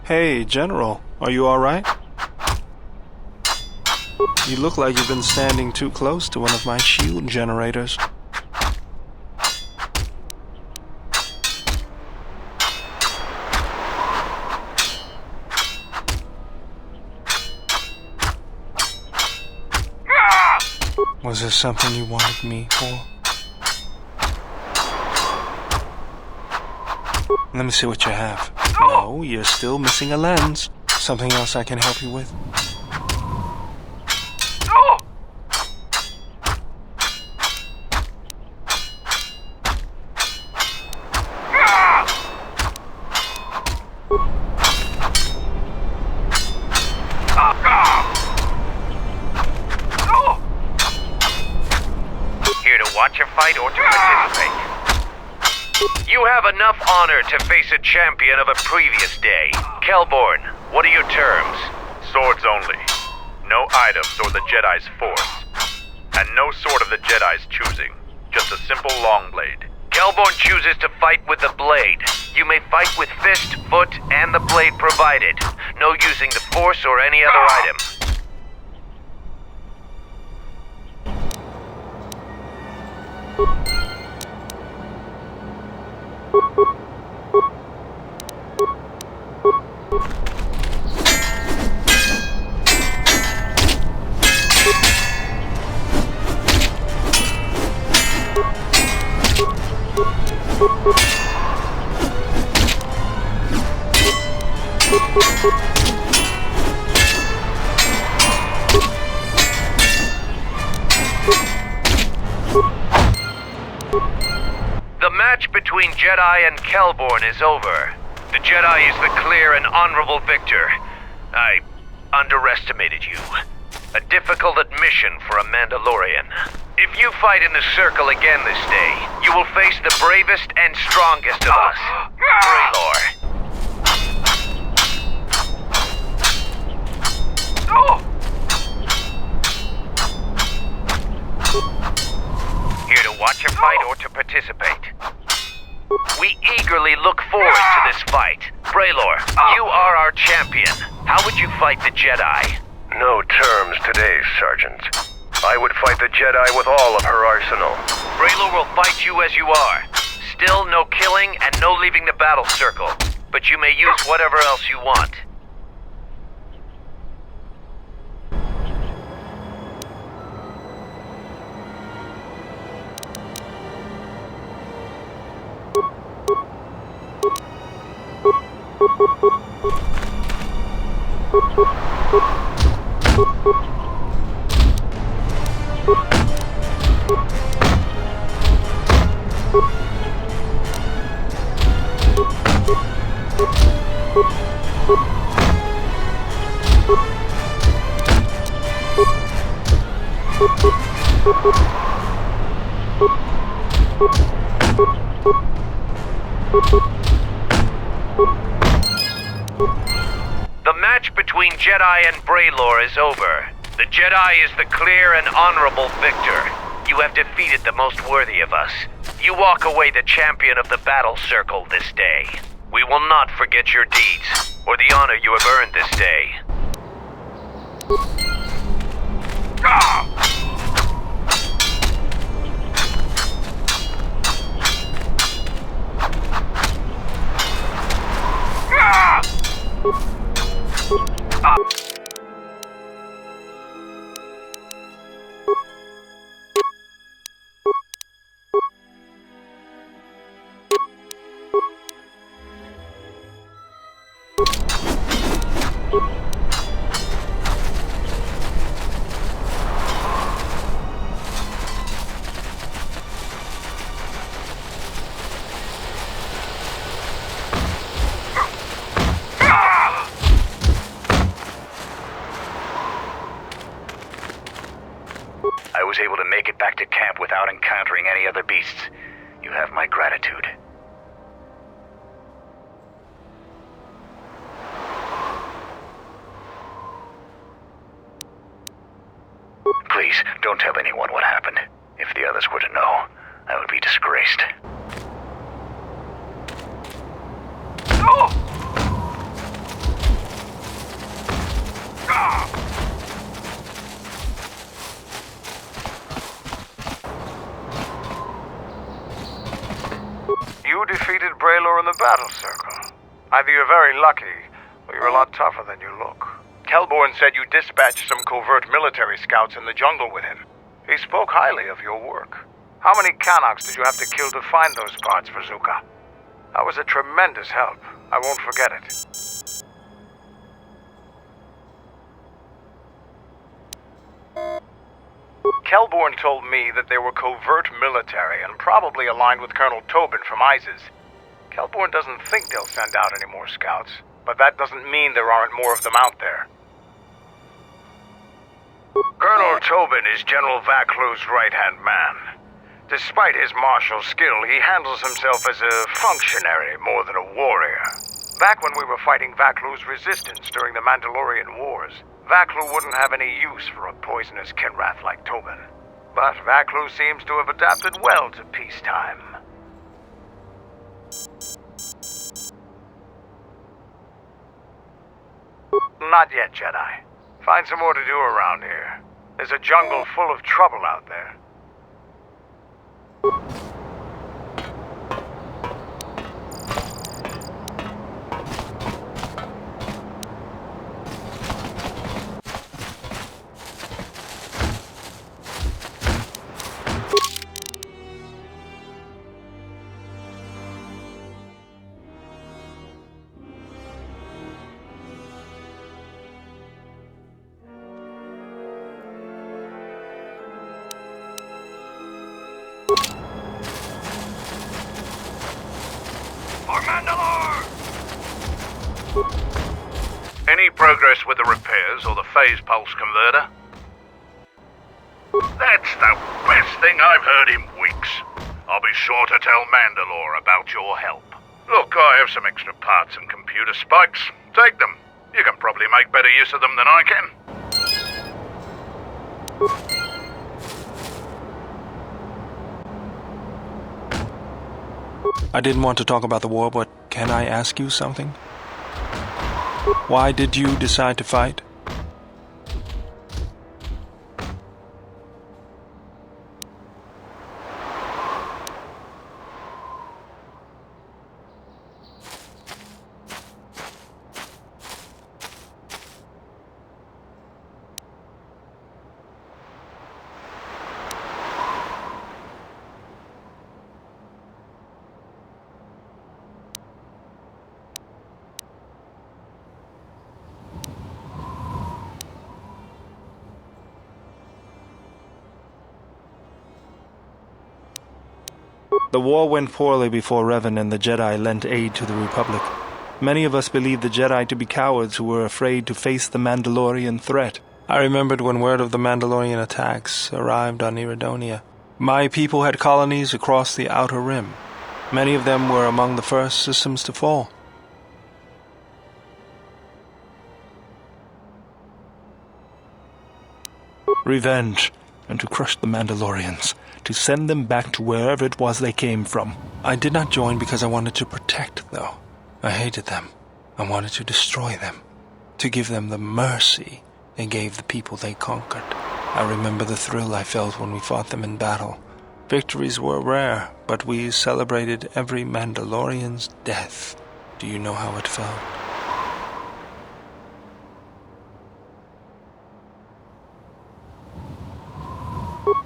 Hey, General, are you alright? You look like you've been standing too close to one of my shield generators. Was there something you wanted me for? Let me see what you have. No, you're still missing a lens. Something else I can help you with? Here to watch a fight or to participate? You have enough honor to face a champion of a previous day. Kelborn, what are your terms? Swords only. No items or the Jedi's force. And no sword of the Jedi's choosing. Just a simple long blade. Kelborn chooses to fight with the blade. You may fight with fist, foot, and the blade provided. No using the force or any other item. The match between Jedi and Kelborn is over. The Jedi is the clear and honorable victor. I underestimated you. A difficult admission for a Mandalorian. If you fight in the circle again this day, you will face the bravest and strongest of us, Braylor. Here to watch a fight or to participate? We eagerly look forward to this fight. Braylor, you are our champion. How would you fight the Jedi? No terms today, Sergeant. I would fight the Jedi with all of her arsenal. Braylor will fight you as you are. Still no killing and no leaving the battle circle. But you may use whatever else you want. The match between Jedi and Braylor is over. The Jedi is the clear and honorable victor. You have defeated the most worthy of us. You walk away the champion of the battle circle this day. We will not forget your deeds, or the honor you have earned this day. I was able to make it back to camp without encountering any other beasts. You have my gratitude. Please, don't tell anyone what happened. If the others were to know, I would be disgraced. You defeated Braylor in the battle circle. Either you're very lucky, or you're a lot tougher than you look. Kelborn said you dispatched some covert military scouts in the jungle with him. He spoke highly of your work. How many Canucks did you have to kill to find those parts for Zuka? That was a tremendous help. I won't forget it. Kelborn told me that they were covert military and probably aligned with Colonel Tobin from ISIS. Kelborn doesn't think they'll send out any more scouts, but that doesn't mean there aren't more of them out there. Colonel Tobin is General Vaklu's right-hand man. Despite his martial skill, he handles himself as a functionary more than a warrior. Back when we were fighting Vaklu's resistance during the Mandalorian Wars, Vaklu wouldn't have any use for a poisonous Kinrath like Tobin. But Vaklu seems to have adapted well to peacetime. Not yet, Jedi. Find some more to do around here. There's a jungle full of trouble out there. Any progress with the repairs or the phase pulse converter? That's the best thing I've heard in weeks. I'll be sure to tell Mandalore about your help. Look, I have some extra parts and computer spikes. Take them. You can probably make better use of them than I can. I didn't want to talk about the war, but can I ask you something? Why did you decide to fight? The war went poorly before Revan and the Jedi lent aid to the Republic. Many of us believed the Jedi to be cowards who were afraid to face the Mandalorian threat. I remembered when word of the Mandalorian attacks arrived on Iridonia. My people had colonies across the Outer Rim. Many of them were among the first systems to fall. Revenge, and to crush the Mandalorians, to send them back to wherever it was they came from. I did not join because I wanted to protect, though. I hated them. I wanted to destroy them, to give them the mercy they gave the people they conquered. I remember the thrill I felt when we fought them in battle. Victories were rare, but we celebrated every Mandalorian's death. Do you know how it felt?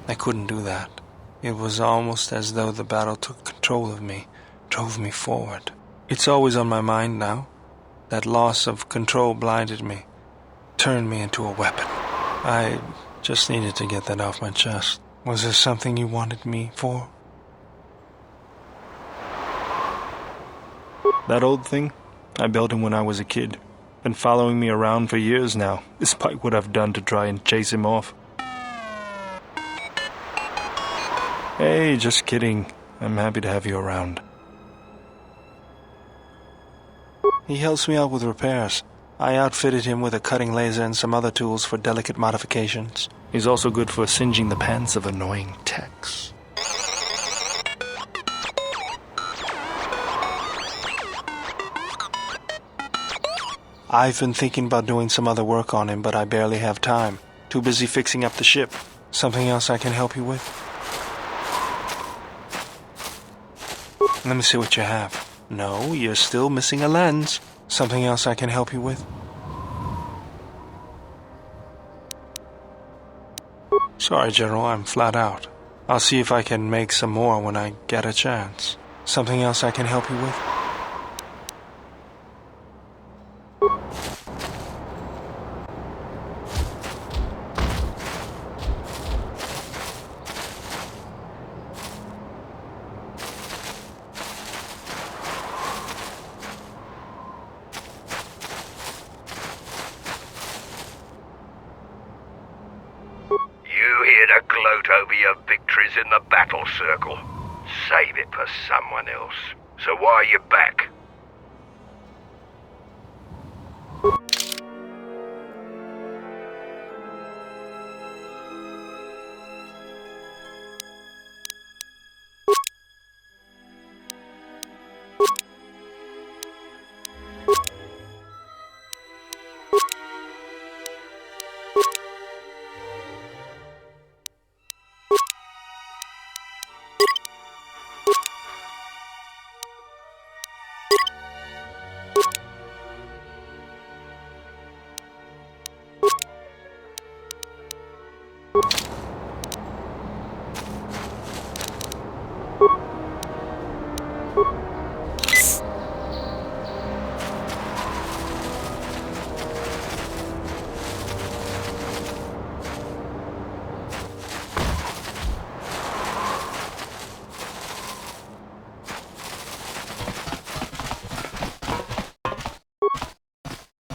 I couldn't do that. It was almost as though the battle took control of me, drove me forward. It's always on my mind now. That loss of control blinded me, turned me into a weapon. I just needed to get that off my chest. Was there something you wanted me for? That old thing? I built him when I was a kid. Been following me around for years now, despite what I've done to try and chase him off. Hey, just kidding. I'm happy to have you around. He helps me out with repairs. I outfitted him with a cutting laser and some other tools for delicate modifications. He's also good for singeing the pants of annoying techs. I've been thinking about doing some other work on him, but I barely have time. Too busy fixing up the ship. Something else I can help you with? Let me see what you have. No, you're still missing a lens. Something else I can help you with? Sorry, General, I'm flat out. I'll see if I can make some more when I get a chance. Something else I can help you with? Over your victories in the battle circle. Save it for someone else. So why are you back?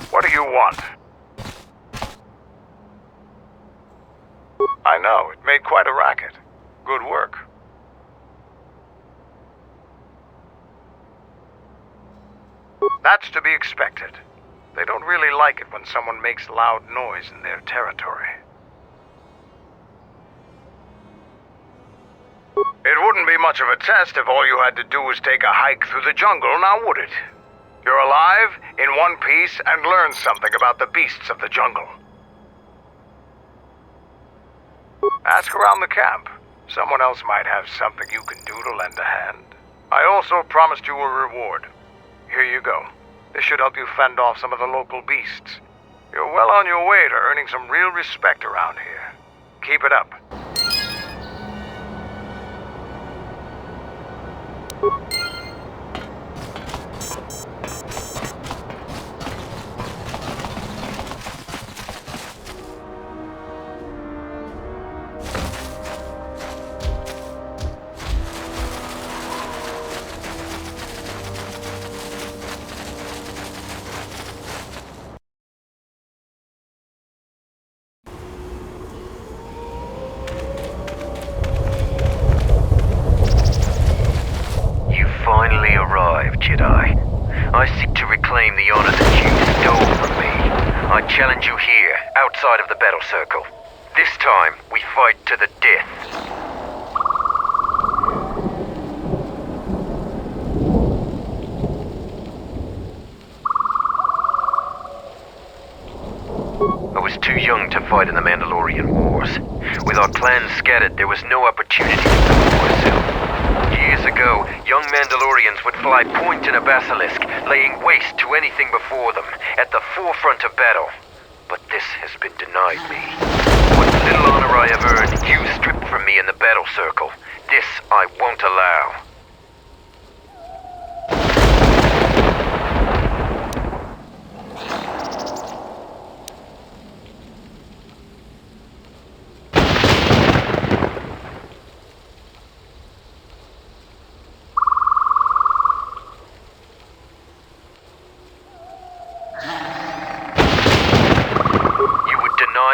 What do you want? I know, it made quite a racket. Good work. That's to be expected. They don't really like it when someone makes loud noise in their territory. It wouldn't be much of a test if all you had to do was take a hike through the jungle, now would it? You're alive, in one piece, and learn something about the beasts of the jungle. Ask around the camp. Someone else might have something you can do to lend a hand. I also promised you a reward. Here you go. This should help you fend off some of the local beasts. You're well on your way to earning some real respect around here. Keep it up. Finally arrived, Jedi. I seek to reclaim the honor that you stole from me. I challenge you here, outside of the battle circle. This time, we fight to the death. I was too young to fight in the Mandalorian Wars. With our clans scattered, there was no opportunity to prove myself. Years ago, young Mandalorians would fly point in a basilisk, laying waste to anything before them, at the forefront of battle. But this has been denied me. What little honor I have earned, you stripped from me in the battle circle. This I won't allow.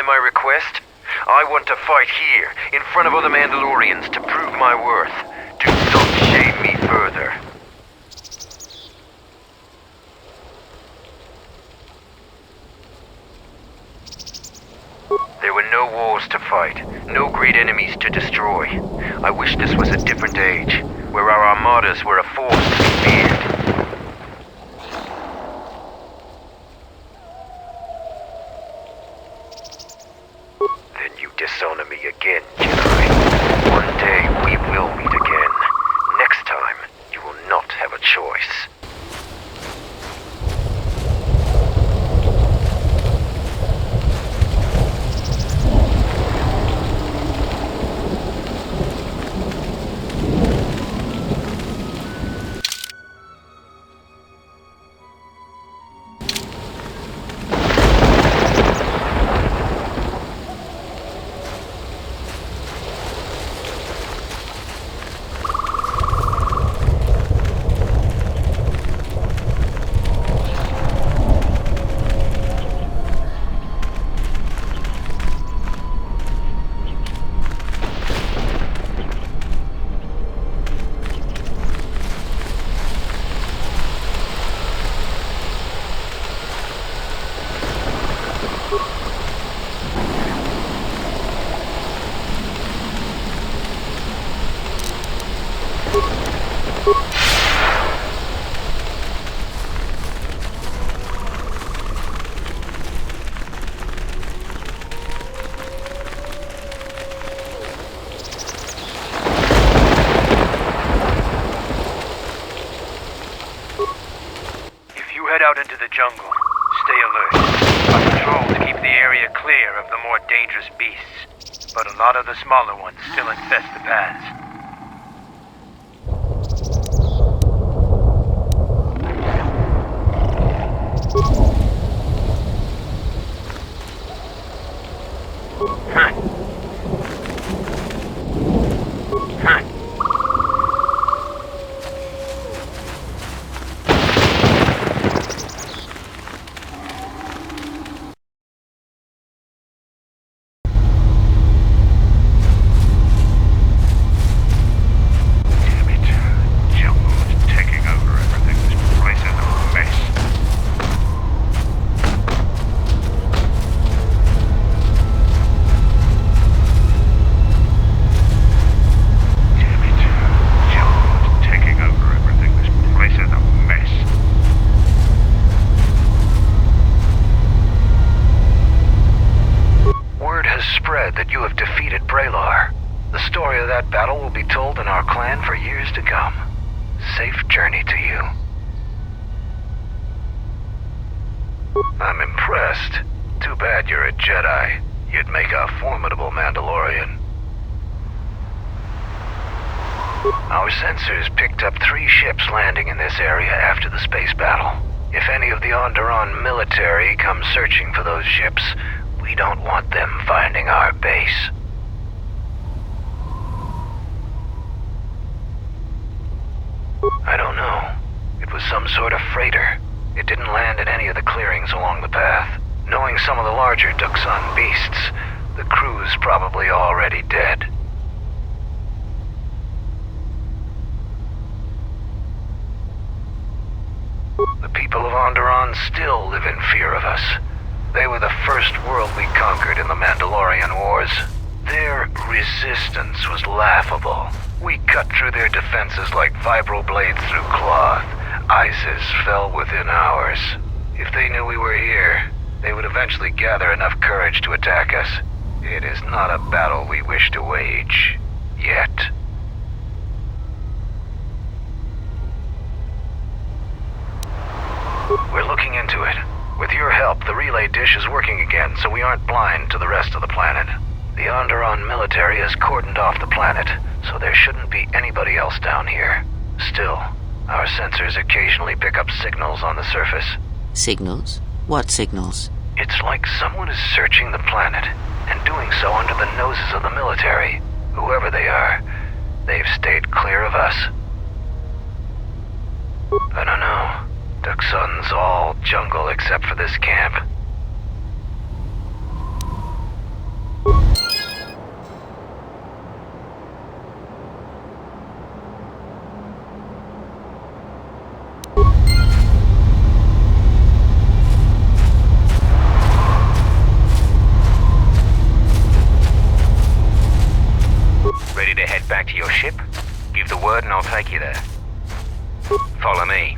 My request? I want to fight here, in front of other Mandalorians, to prove my worth. Do not shame me further. There were no wars to fight, no great enemies to destroy. I wish this was a different age, where our armadas were a force to be feared. Then you dishonor me again, Jedi. One day we will meet again. Next time, you will not have a choice. Out into the jungle. Stay alert. Our patrols keep the area clear of the more dangerous beasts, but a lot of the smaller ones still infest the paths. I'm impressed. Too bad you're a Jedi. You'd make a formidable Mandalorian. Our sensors picked up 3 ships landing in this area after the space battle. If any of the Onderon military come searching for those ships, we don't want them finding our base. I don't know. It was some sort of freighter. It didn't land in any of the clearings along the path. Knowing some of the larger Dxun beasts, the crew's probably already dead. The people of Onderon still live in fear of us. They were the first world we conquered in the Mandalorian Wars. Their resistance was laughable. We cut through their defenses like vibroblades through cloth. ISIS fell within hours. If they knew we were here, they would eventually gather enough courage to attack us. It is not a battle we wish to wage. Yet. We're looking into it. With your help, the relay dish is working again, so we aren't blind to the rest of the planet. The Onderon military has cordoned off the planet, so there shouldn't be anybody else down here. Still, our sensors occasionally pick up signals on the surface. Signals? What signals? It's like someone is searching the planet, and doing so under the noses of the military. Whoever they are, they've stayed clear of us. I don't know. Dxun's all jungle except for this camp. ready to head back to your ship? Give the word and I'll take you there. Follow me.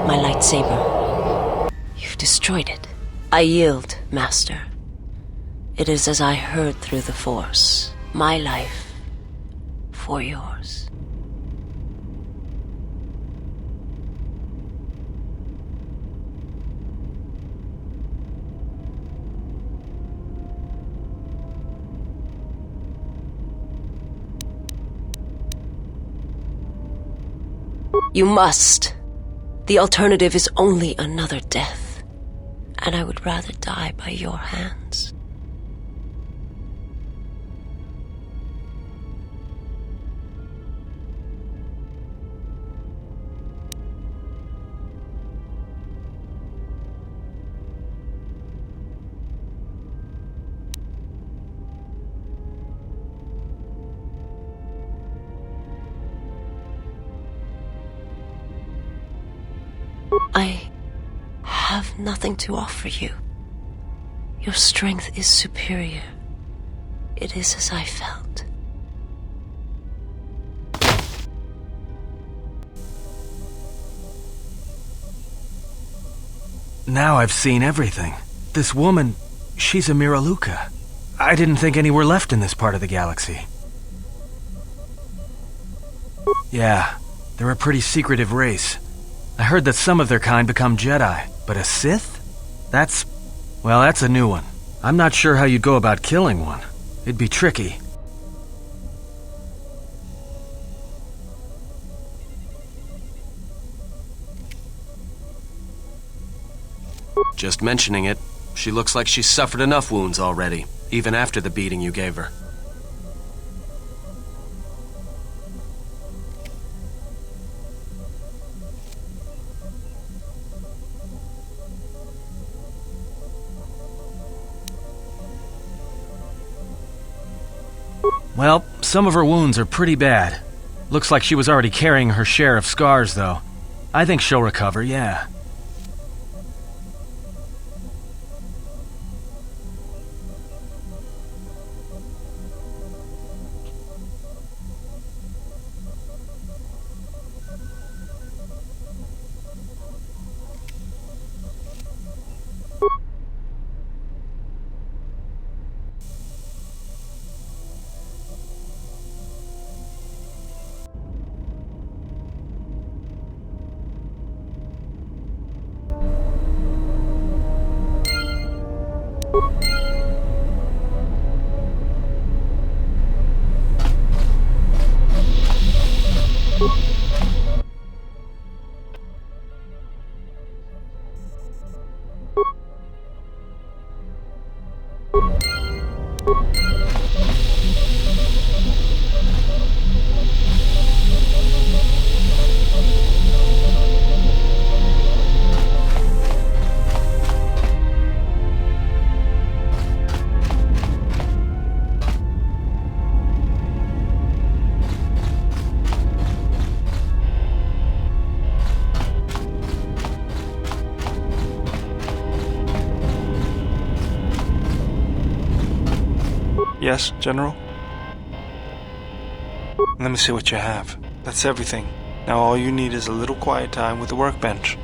My lightsaber. You've destroyed it. I yield, Master. It is as I heard through the Force. My life for yours. You must. The alternative is only another death, and I would rather die by your hands. nothing to offer you. Your strength is superior. It is as I felt. Now I've seen everything. This woman, she's a Miraluka. I didn't think any were left in this part of the galaxy. Yeah, they're a pretty secretive race. I heard that some of their kind become Jedi, but a Sith? That's a new one. I'm not sure how you'd go about killing one. It'd be tricky. Just mentioning it, she looks like she's suffered enough wounds already, even after the beating you gave her. Well, some of her wounds are pretty bad. Looks like she was already carrying her share of scars, though. I think she'll recover, yeah. Yes, General? Let me see what you have. That's everything. Now all you need is a little quiet time with the workbench.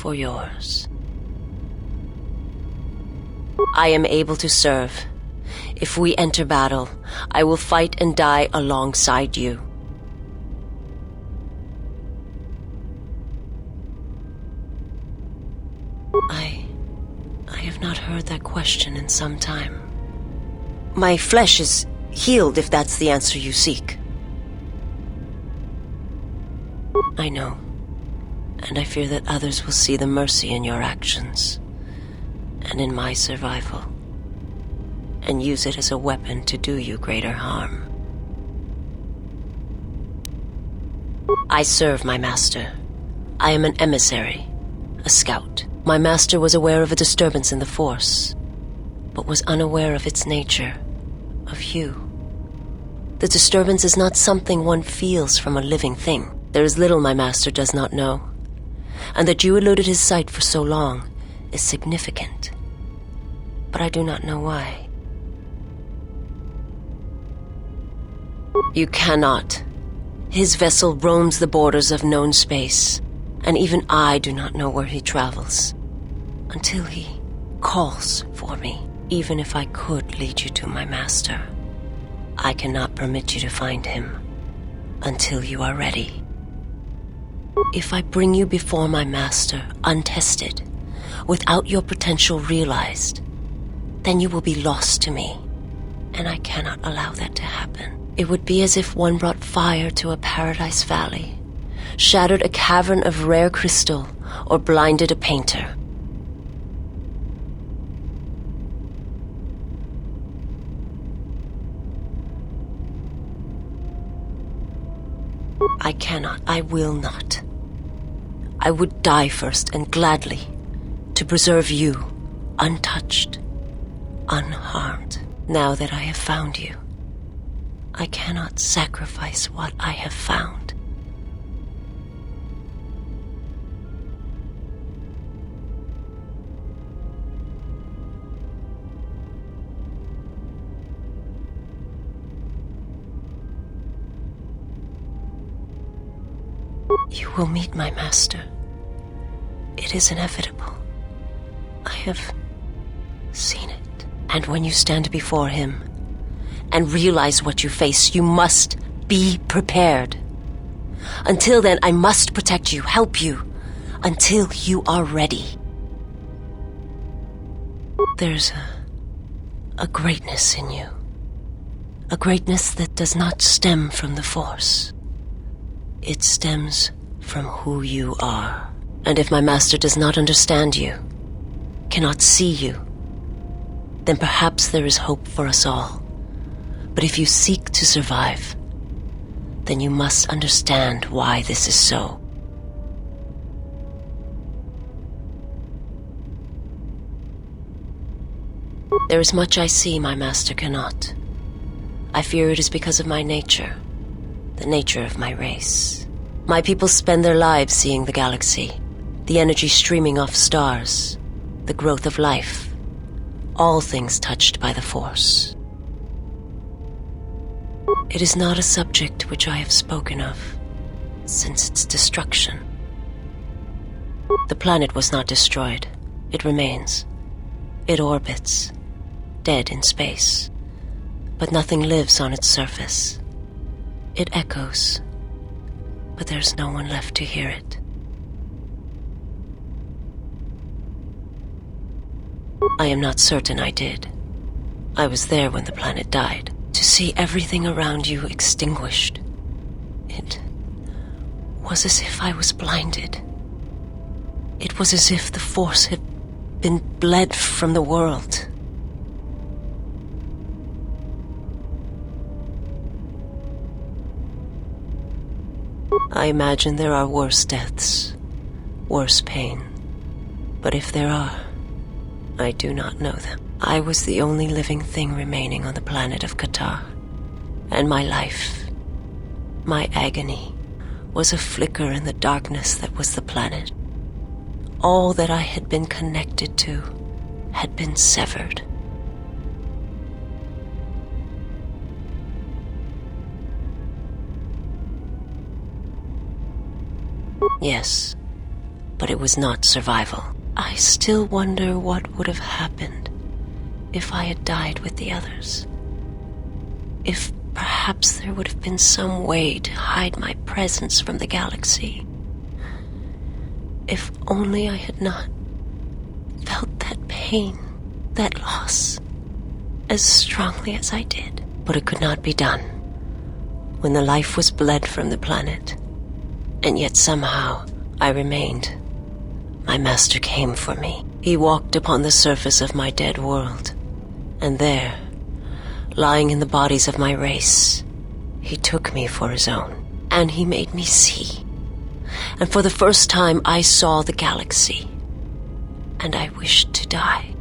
for yours. I am able to serve. If we enter battle, I will fight and die alongside you. I have not heard that question in some time. My flesh is healed if that's the answer you seek. I know, and I fear that others will see the mercy in your actions, and in my survival, and use it as a weapon to do you greater harm. I serve my master. I am an emissary, a scout. My master was aware of a disturbance in the Force, but was unaware of its nature, of you. The disturbance is not something one feels from a living thing. There is little my master does not know, and that you eluded his sight for so long is significant. But I do not know why. You cannot. His vessel roams the borders of known space, and even I do not know where he travels, until he calls for me. Even if I could lead you to my master, I cannot permit you to find him until you are ready. If I bring you before my master untested, without your potential realized, then you will be lost to me, and I cannot allow that to happen. It would be as if one brought fire to a paradise valley, shattered a cavern of rare crystal, or blinded a painter. I cannot, I will not. I would die first, and gladly, to preserve you, untouched, unharmed. Now that I have found you, I cannot sacrifice what I have found. You will meet my master. It is inevitable. I have seen it. And when you stand before him and realize what you face, you must be prepared. Until then, I must protect you, help you, until you are ready. There's a greatness in you. A greatness that does not stem from the Force. It stems from who you are. And if my master does not understand you, cannot see you, then perhaps there is hope for us all. But if you seek to survive, then you must understand why this is so. There is much I see my master cannot. I fear it is because of my nature, the nature of my race. My people spend their lives seeing the galaxy, the energy streaming off stars, the growth of life, all things touched by the Force. It is not a subject which I have spoken of since its destruction. The planet was not destroyed. It remains. It orbits, dead in space, but nothing lives on its surface. It echoes, but there's no one left to hear it. I am not certain I did. I was there when the planet died. To see everything around you extinguished, it was as if I was blinded. It was as if the Force had been bled from the world. I imagine there are worse deaths, worse pain. But if there are, I do not know them. I was the only living thing remaining on the planet of Qatar, and my life, my agony, was a flicker in the darkness that was the planet. All that I had been connected to had been severed. Yes, but it was not survival. I still wonder what would have happened if I had died with the others. If perhaps there would have been some way to hide my presence from the galaxy. If only I had not felt that pain, that loss, as strongly as I did. But it could not be done. When the life was bled from the planet, and yet somehow I remained, my master came for me. He walked upon the surface of my dead world, and there, lying in the bodies of my race, he took me for his own, and he made me see. And for the first time I saw the galaxy, and I wished to die.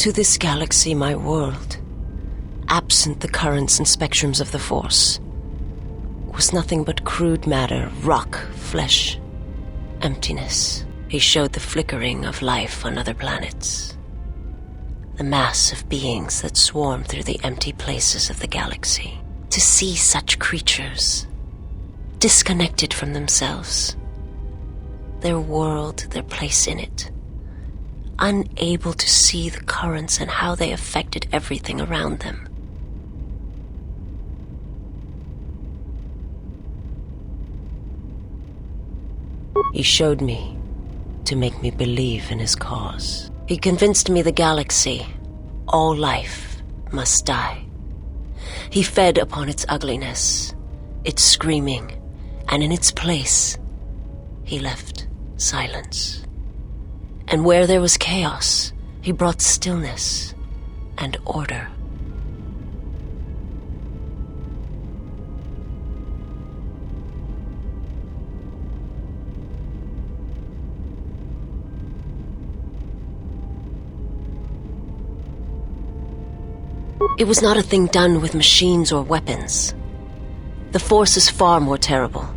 To this galaxy, my world, absent the currents and spectrums of the Force, was nothing but crude matter, rock, flesh, emptiness. He showed the flickering of life on other planets, the mass of beings that swarm through the empty places of the galaxy. To see such creatures, disconnected from themselves, their world, their place in it, unable to see the currents and how they affected everything around them. He showed me to make me believe in his cause. He convinced me the galaxy, all life, must die. He fed upon its ugliness, its screaming, and in its place, he left silence. And where there was chaos, he brought stillness and order. It was not a thing done with machines or weapons. The Force is far more terrible,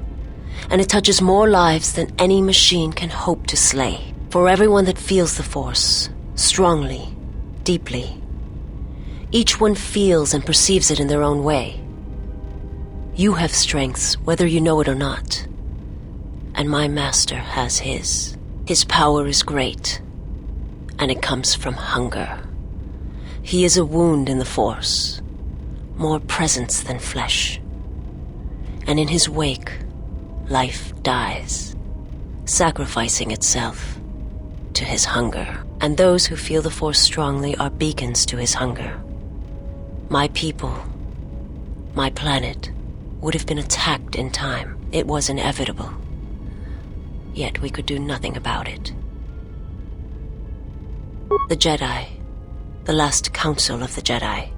and it touches more lives than any machine can hope to slay. For everyone that feels the Force, strongly, deeply, each one feels and perceives it in their own way. You have strengths, whether you know it or not, and my master has his. His power is great, and it comes from hunger. He is a wound in the Force, more presence than flesh. And in his wake, life dies, sacrificing itself to his hunger. And those who feel the Force strongly are beacons to his hunger. My people, my planet, would have been attacked in time. It was inevitable. Yet we could do nothing about it. The Jedi, the last council of the Jedi,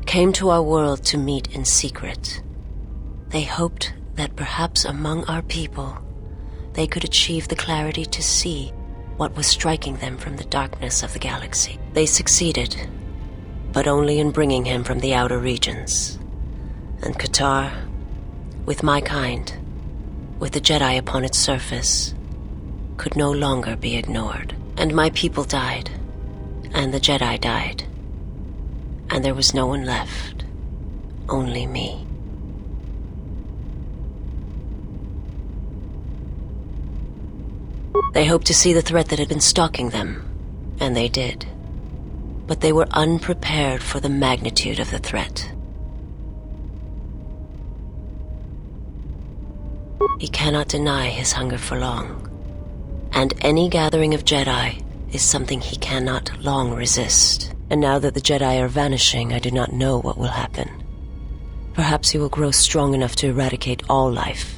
came to our world to meet in secret. They hoped that perhaps among our people, they could achieve the clarity to see what was striking them from the darkness of the galaxy. They succeeded, but only in bringing him from the outer regions. And Qatar, with my kind, with the Jedi upon its surface, could no longer be ignored. And my people died, and the Jedi died, and there was no one left, only me. They hoped to see the threat that had been stalking them, and they did. But they were unprepared for the magnitude of the threat. He cannot deny his hunger for long, and any gathering of Jedi is something he cannot long resist. And now that the Jedi are vanishing, I do not know what will happen. Perhaps he will grow strong enough to eradicate all life,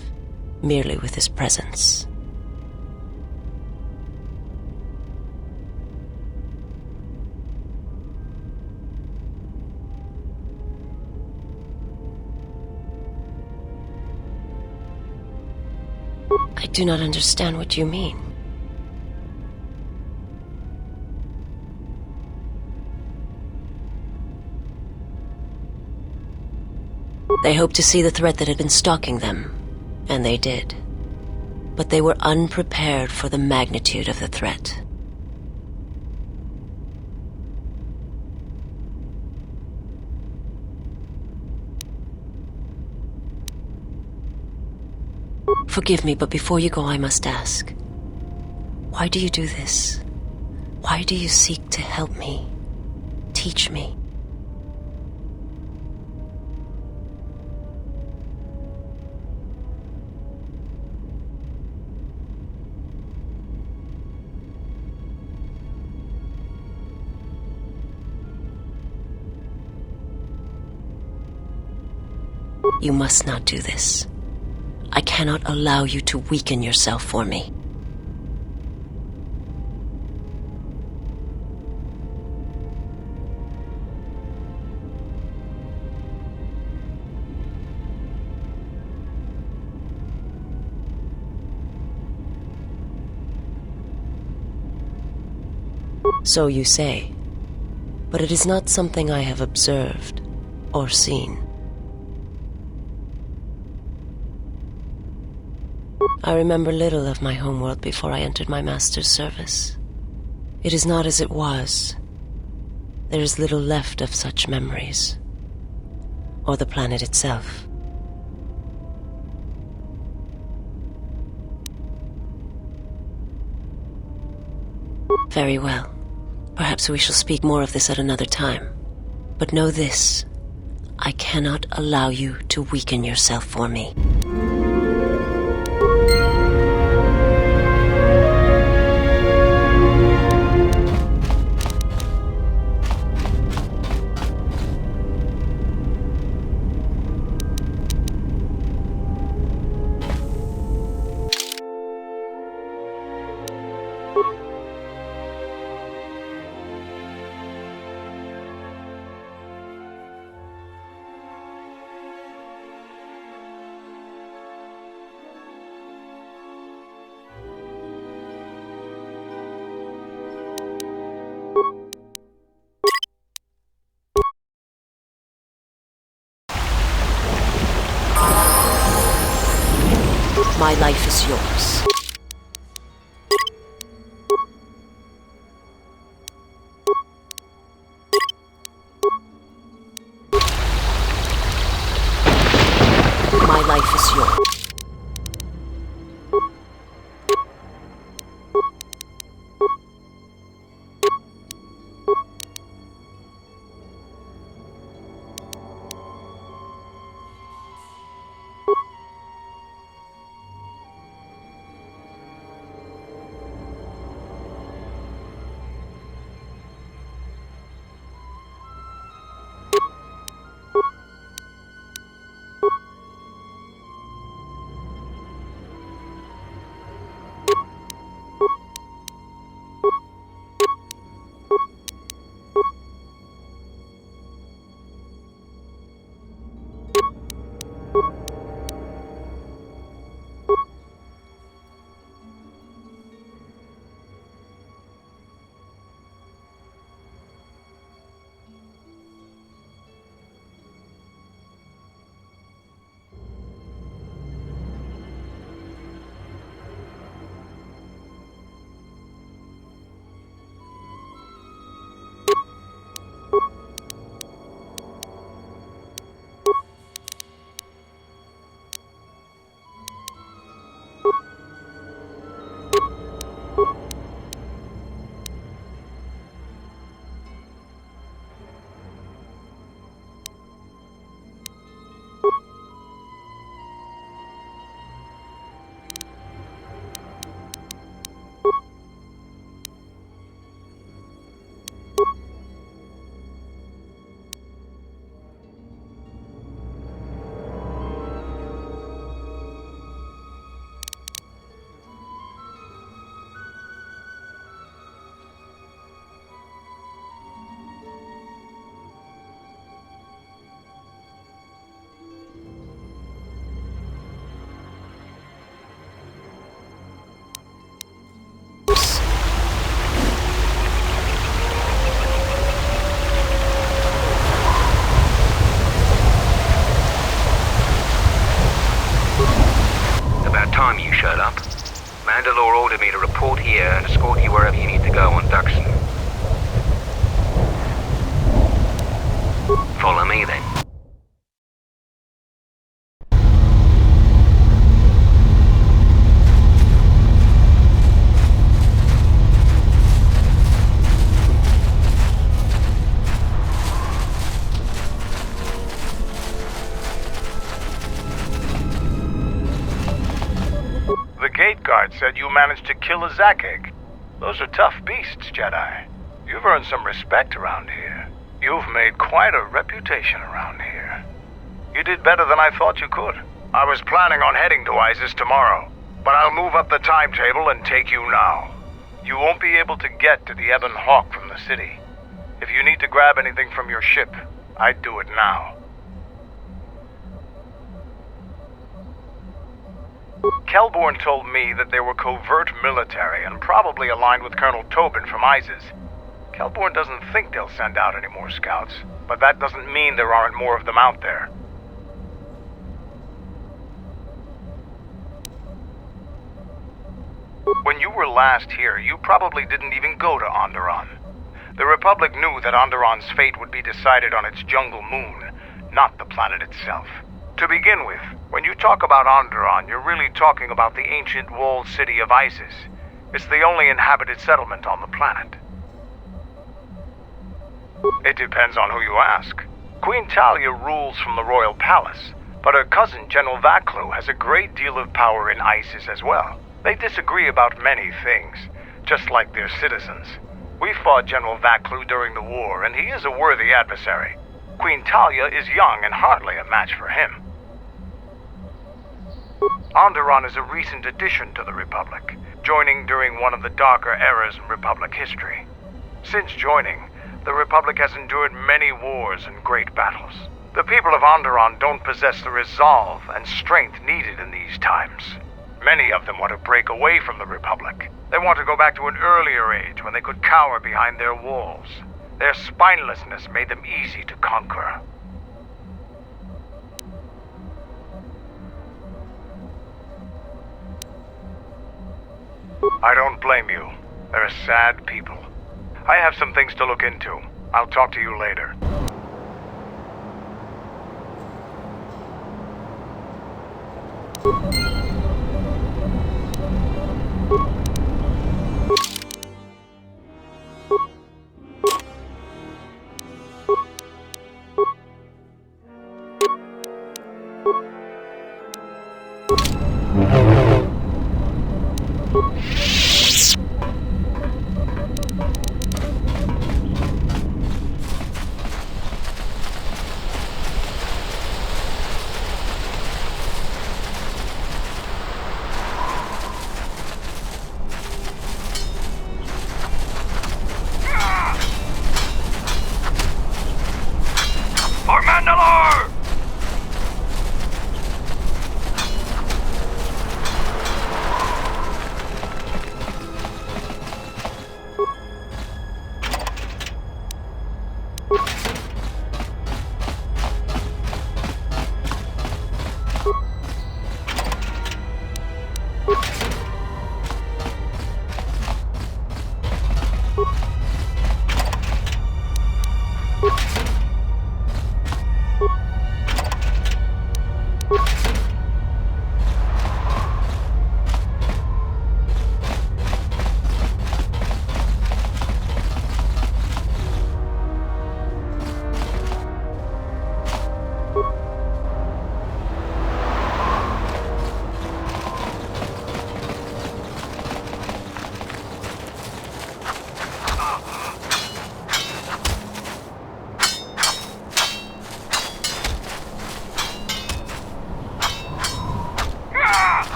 merely with his presence. I do not understand what you mean. They hoped to see the threat that had been stalking them, and they did. But they were unprepared for the magnitude of the threat. Forgive me, but before you go, I must ask. Why do you do this? Why do you seek to help me? Teach me? You must not do this. I cannot allow you to weaken yourself for me. So you say, but it is not something I have observed or seen. I remember little of my homeworld before I entered my master's service. It is not as it was. There is little left of such memories, or the planet itself. Very well. Perhaps we shall speak more of this at another time. But know this, I cannot allow you to weaken yourself for me. My life is yours. My life is yours. Time you showed up. Mandalore ordered me to report here and escort you wherever you need to go on Dxun. Follow me then. managed to kill a Zakeg. Those are tough beasts, Jedi. You've earned some respect around here. You've made quite a reputation around here. You did better than I thought you could. I was planning on heading to Isis tomorrow, but I'll move up the timetable and take you now. You won't be able to get to the Ebon Hawk from the city. If you need to grab anything from your ship, I'd do it now. Kelborn told me that they were covert military and probably aligned with Colonel Tobin from Isis. Kelborn doesn't think they'll send out any more scouts, but that doesn't mean there aren't more of them out there. When you were last here, you probably didn't even go to Onderon. The Republic knew that Onderon's fate would be decided on its jungle moon, not the planet itself. To begin with, when you talk about Onderon, you're really talking about the ancient walled city of Isis. It's the only inhabited settlement on the planet. It depends on who you ask. Queen Talia rules from the royal palace, but her cousin, General Vaklu, has a great deal of power in Isis as well. They disagree about many things, just like their citizens. We fought General Vaklu during the war, and he is a worthy adversary. Queen Talia is young and hardly a match for him. Onderon is a recent addition to the Republic, joining during one of the darker eras in Republic history. Since joining, the Republic has endured many wars and great battles. The people of Onderon don't possess the resolve and strength needed in these times. Many of them want to break away from the Republic. They want to go back to an earlier age when they could cower behind their walls. Their spinelessness made them easy to conquer. I don't blame you. They're a sad people. I have some things to look into. I'll talk to you later. For Mandalore!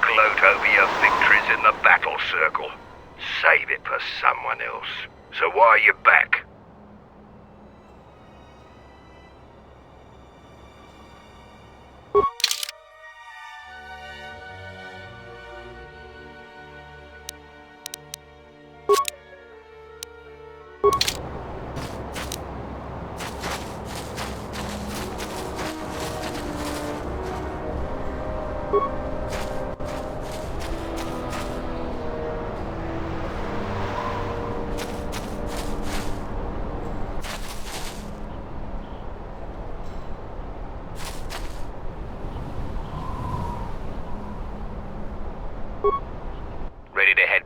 Gloat over your victories in the battle circle. Save it for someone else. So why are you back?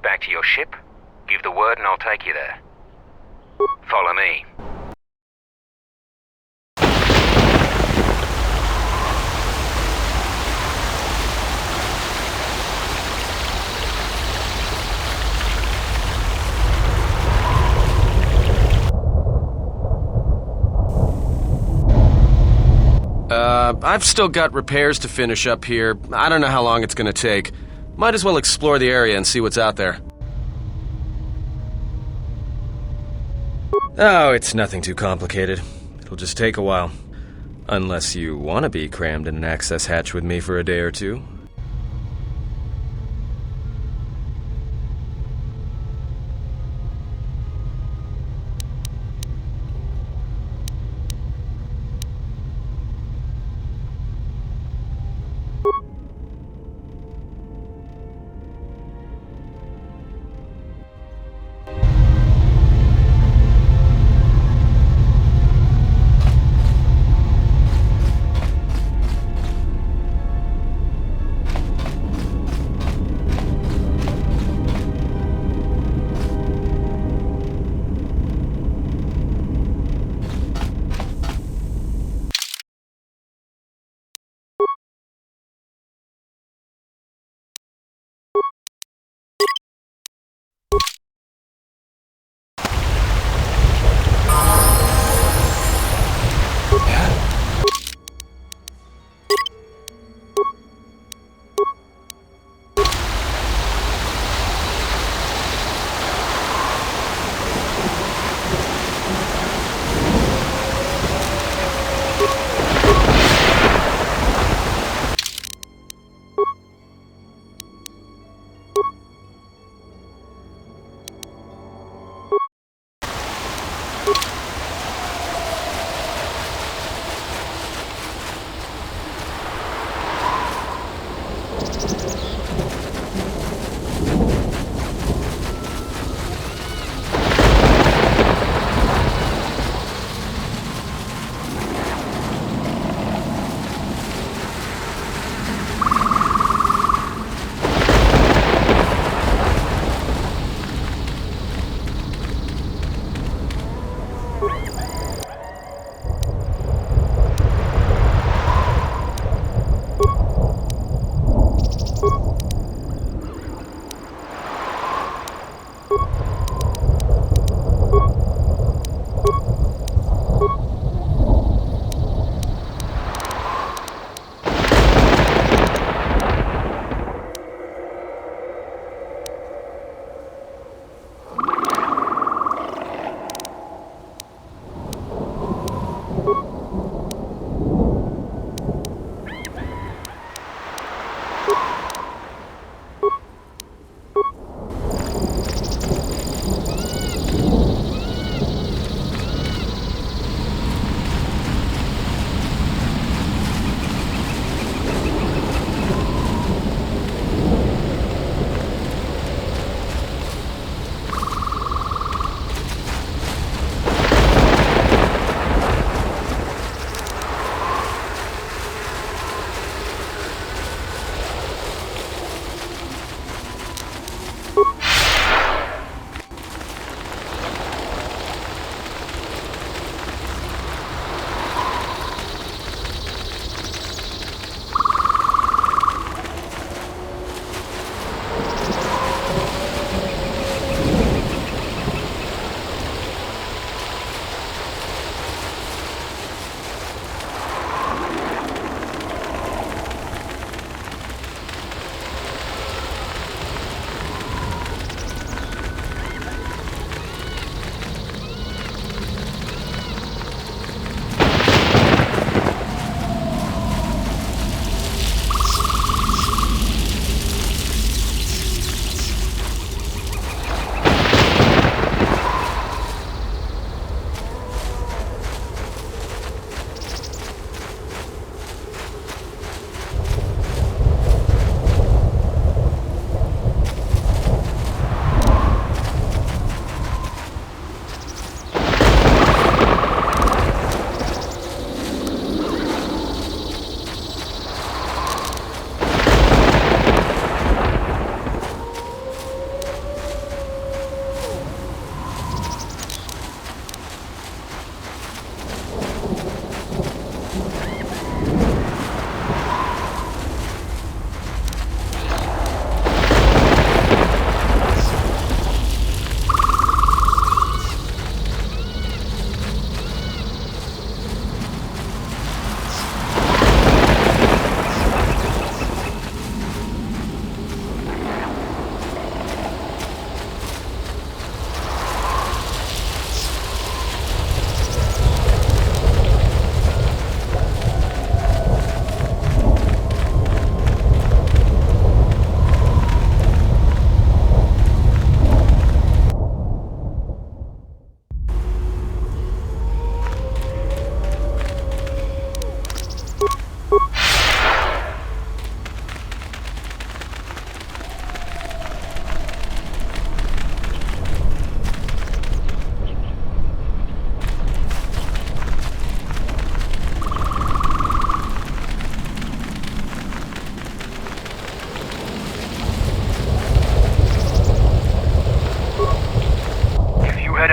back to your ship? Give the word and I'll take you there. Follow me. I've still got repairs to finish up here. I don't know how long it's gonna take. Might as well explore the area and see what's out there. Oh, it's nothing too complicated. It'll just take a while. Unless you want to be crammed in an access hatch with me for a day or two.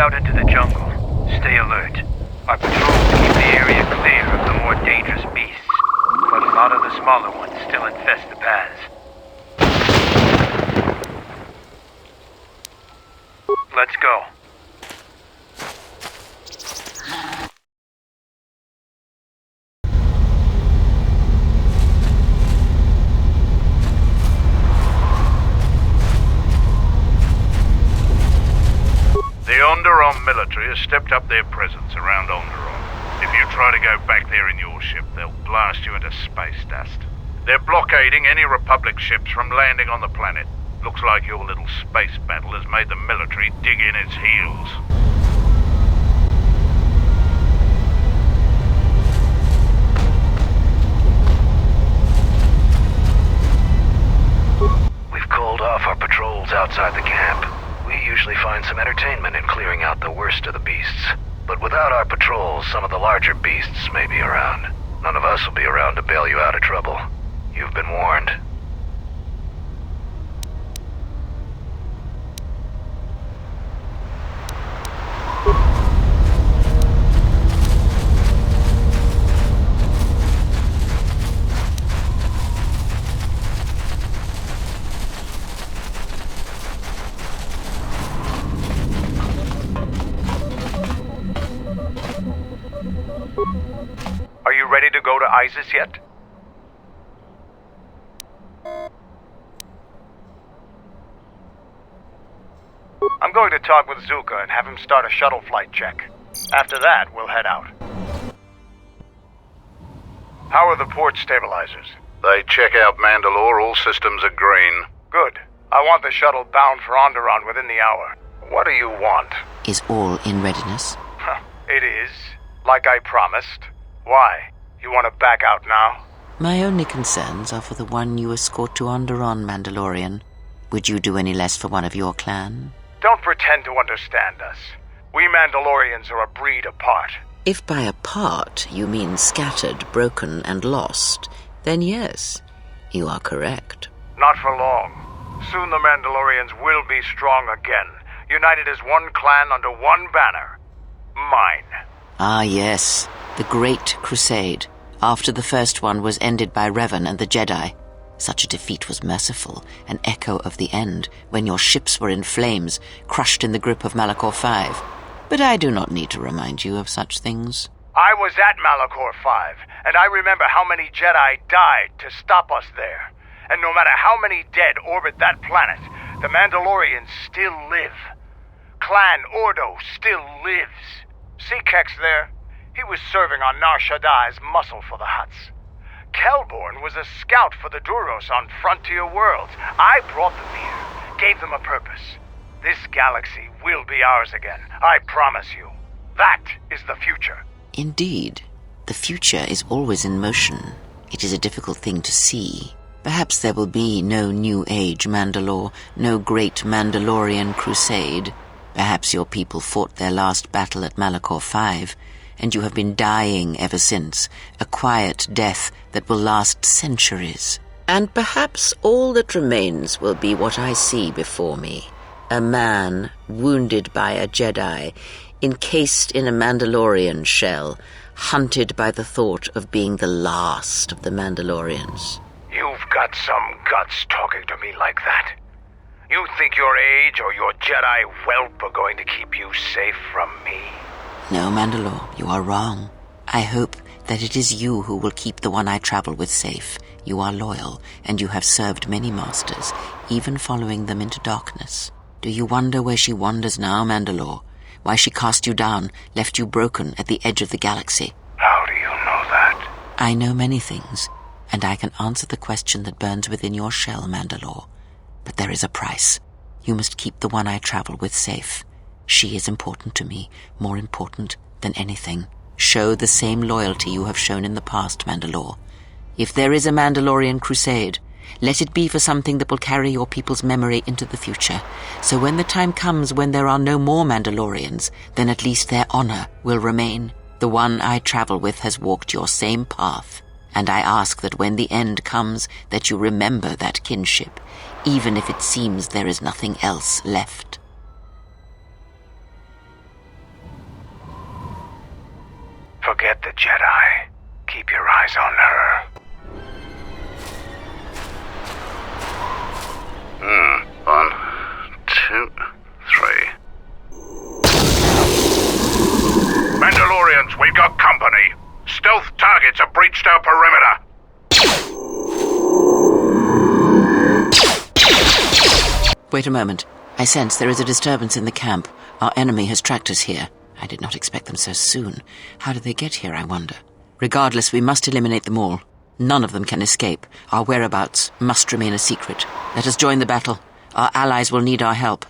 out into the jungle. Stay alert. Our patrols keep the area clear of the more dangerous beasts, but a lot of the smaller ones still infest the paths. Let's go. The Onderon military has stepped up their presence around Onderon. If you try to go back there in your ship, they'll blast you into space dust. They're blockading any Republic ships from landing on the planet. Looks like your little space battle has made the military dig in its heels. We've called off our patrols outside the camp. We usually find some entertainment in clearing out the worst of the beasts. But without our patrols, some of the larger beasts may be around. None of us will be around to bail you out of trouble. You've been warned. Are you ready to go to Isis yet? I'm going to talk with Zuka and have him start a shuttle flight check. After that, we'll head out. How are the port stabilizers? They check out Mandalore, all systems are green. Good. I want the shuttle bound for Onderon within the hour. What do you want? Is all in readiness? It is. Like I promised. Why? You want to back out now? My only concerns are for the one you escort to Onderon, Mandalorian. Would you do any less for one of your clan? Don't pretend to understand us. We Mandalorians are a breed apart. If by apart you mean scattered, broken, and lost, then yes, you are correct. Not for long. Soon the Mandalorians will be strong again, united as one clan under one banner. Mine. Ah, yes. The Great Crusade, after the first one was ended by Revan and the Jedi. Such a defeat was merciful, an echo of the end, when your ships were in flames, crushed in the grip of Malachor V. But I do not need to remind you of such things. I was at Malachor V, and I remember how many Jedi died to stop us there. And no matter how many dead orbit that planet, the Mandalorians still live. Clan Ordo still lives. See Kex there? He was serving on Nar Shaddai's muscle for the Hutts. Kelborn was a scout for the Duros on Frontier Worlds. I brought them here, gave them a purpose. This galaxy will be ours again, I promise you. That is the future. Indeed. The future is always in motion. It is a difficult thing to see. Perhaps there will be no New Age Mandalore, no great Mandalorian crusade. Perhaps your people fought their last battle at Malachor V, and you have been dying ever since, a quiet death that will last centuries. And perhaps all that remains will be what I see before me. A man wounded by a Jedi, encased in a Mandalorian shell, hunted by the thought of being the last of the Mandalorians. You've got some guts talking to me like that. You think your age or your Jedi whelp are going to keep you safe from me? No, Mandalore, you are wrong. I hope that it is you who will keep the one I travel with safe. You are loyal, and you have served many masters, even following them into darkness. Do you wonder where she wanders now, Mandalore? Why she cast you down, left you broken at the edge of the galaxy? How do you know that? I know many things, and I can answer the question that burns within your shell, Mandalore. But there is a price. You must keep the one I travel with safe. She is important to me, more important than anything. Show the same loyalty you have shown in the past, Mandalore. If there is a Mandalorian crusade, let it be for something that will carry your people's memory into the future. So when the time comes when there are no more Mandalorians, then at least their honor will remain. The one I travel with has walked your same path, and I ask that when the end comes, that you remember that kinship, even if it seems there is nothing else left. Jedi. Keep your eyes on her. 1, 2, 3. Mandalorians, we've got company. Stealth targets have breached our perimeter. Wait a moment. I sense there is a disturbance in the camp. Our enemy has tracked us here. I did not expect them so soon. How did they get here, I wonder? Regardless, we must eliminate them all. None of them can escape. Our whereabouts must remain a secret. Let us join the battle. Our allies will need our help.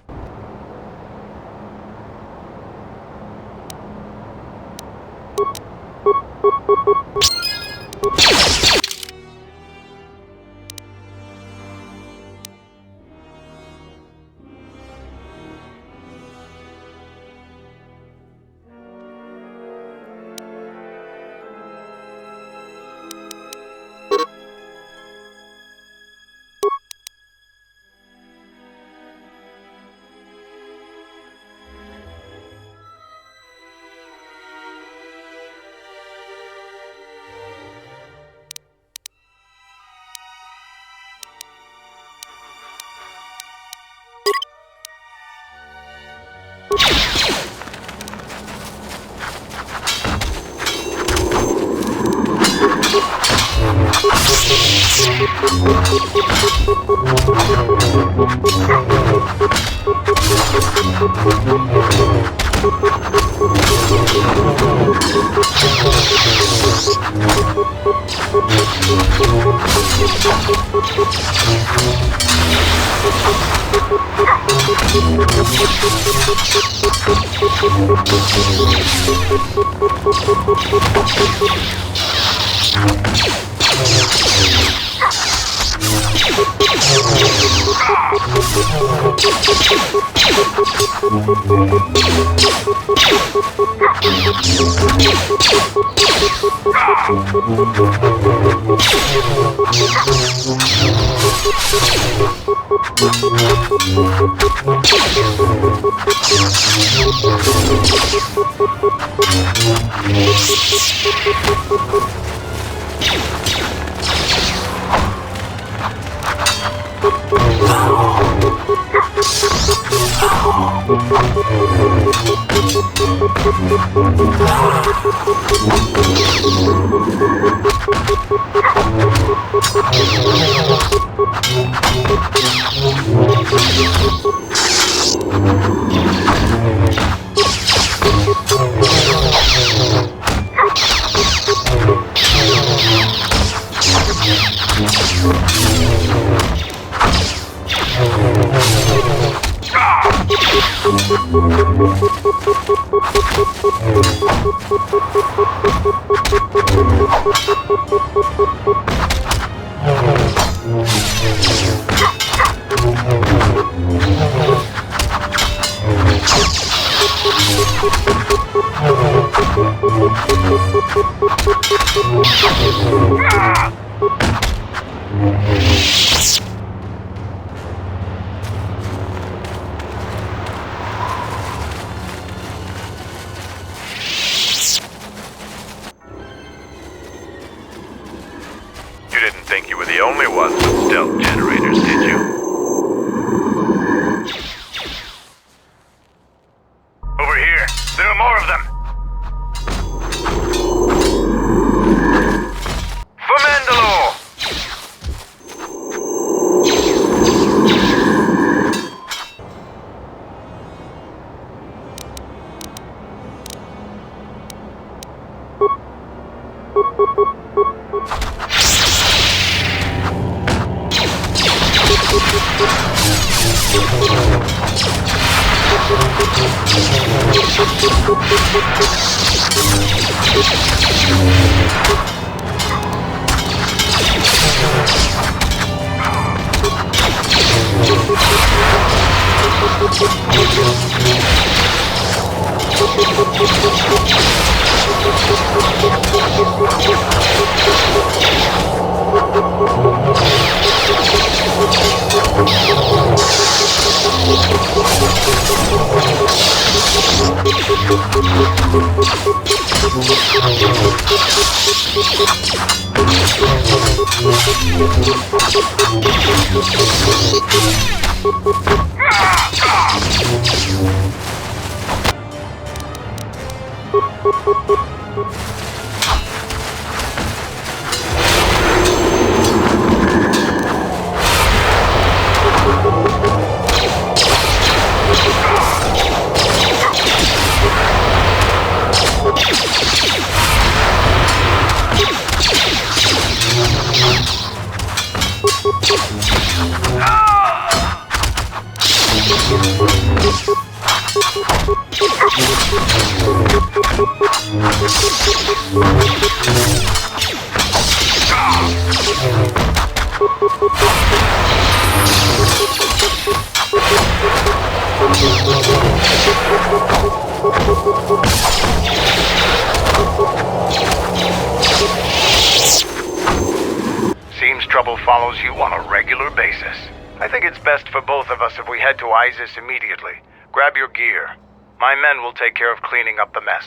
You didn't think you were the only ones with stealth generators, did you? Over here! There are more of them! For Mandalore! Seems trouble follows you on a regular basis. I think it's best for both of us if we head to Isis immediately. Grab your gear. My men will take care of cleaning up the mess.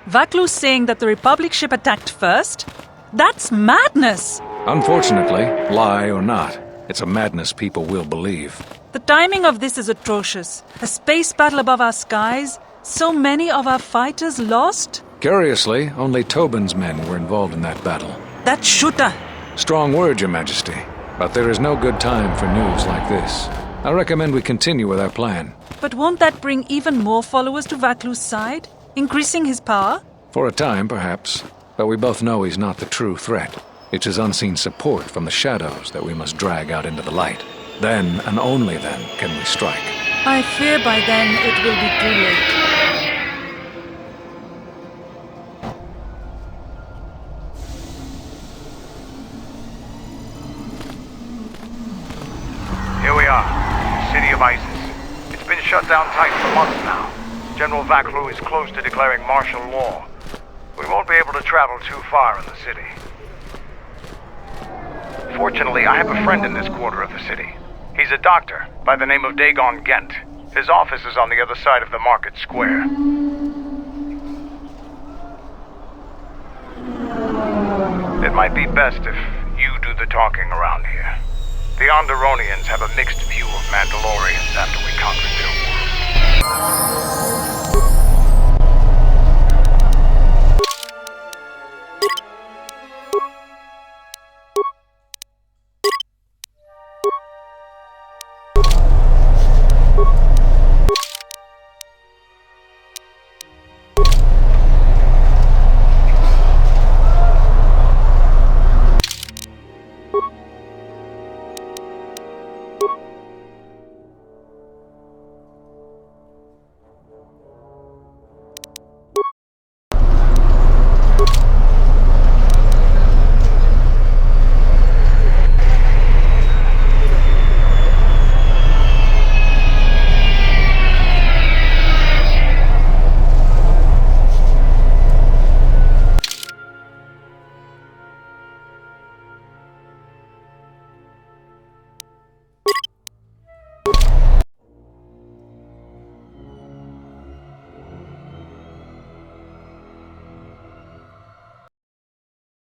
Vaklu's saying that the Republic ship attacked first? That's madness! Unfortunately, lie or not, it's a madness people will believe. The timing of this is atrocious. A space battle above our skies, so many of our fighters lost? Curiously, only Tobin's men were involved in that battle. That shooter! Strong word, Your Majesty, but there is no good time for news like this. I recommend we continue with our plan. But won't that bring even more followers to Vaklu's side? Increasing his power? For a time, perhaps. But we both know he's not the true threat. It's his unseen support from the shadows that we must drag out into the light. Then, and only then, can we strike. I fear by then it will be too late. Here we are, city of Isis. It's been shut down tight for months now. General Vaklu is close to declaring martial law. We won't be able to travel too far in the city. Fortunately, I have a friend in this quarter of the city. He's a doctor by the name of Dagon Gent. His office is on the other side of the market square. It might be best if you do the talking around here. The Onderonians have a mixed view of Mandalorians after we conquered their world.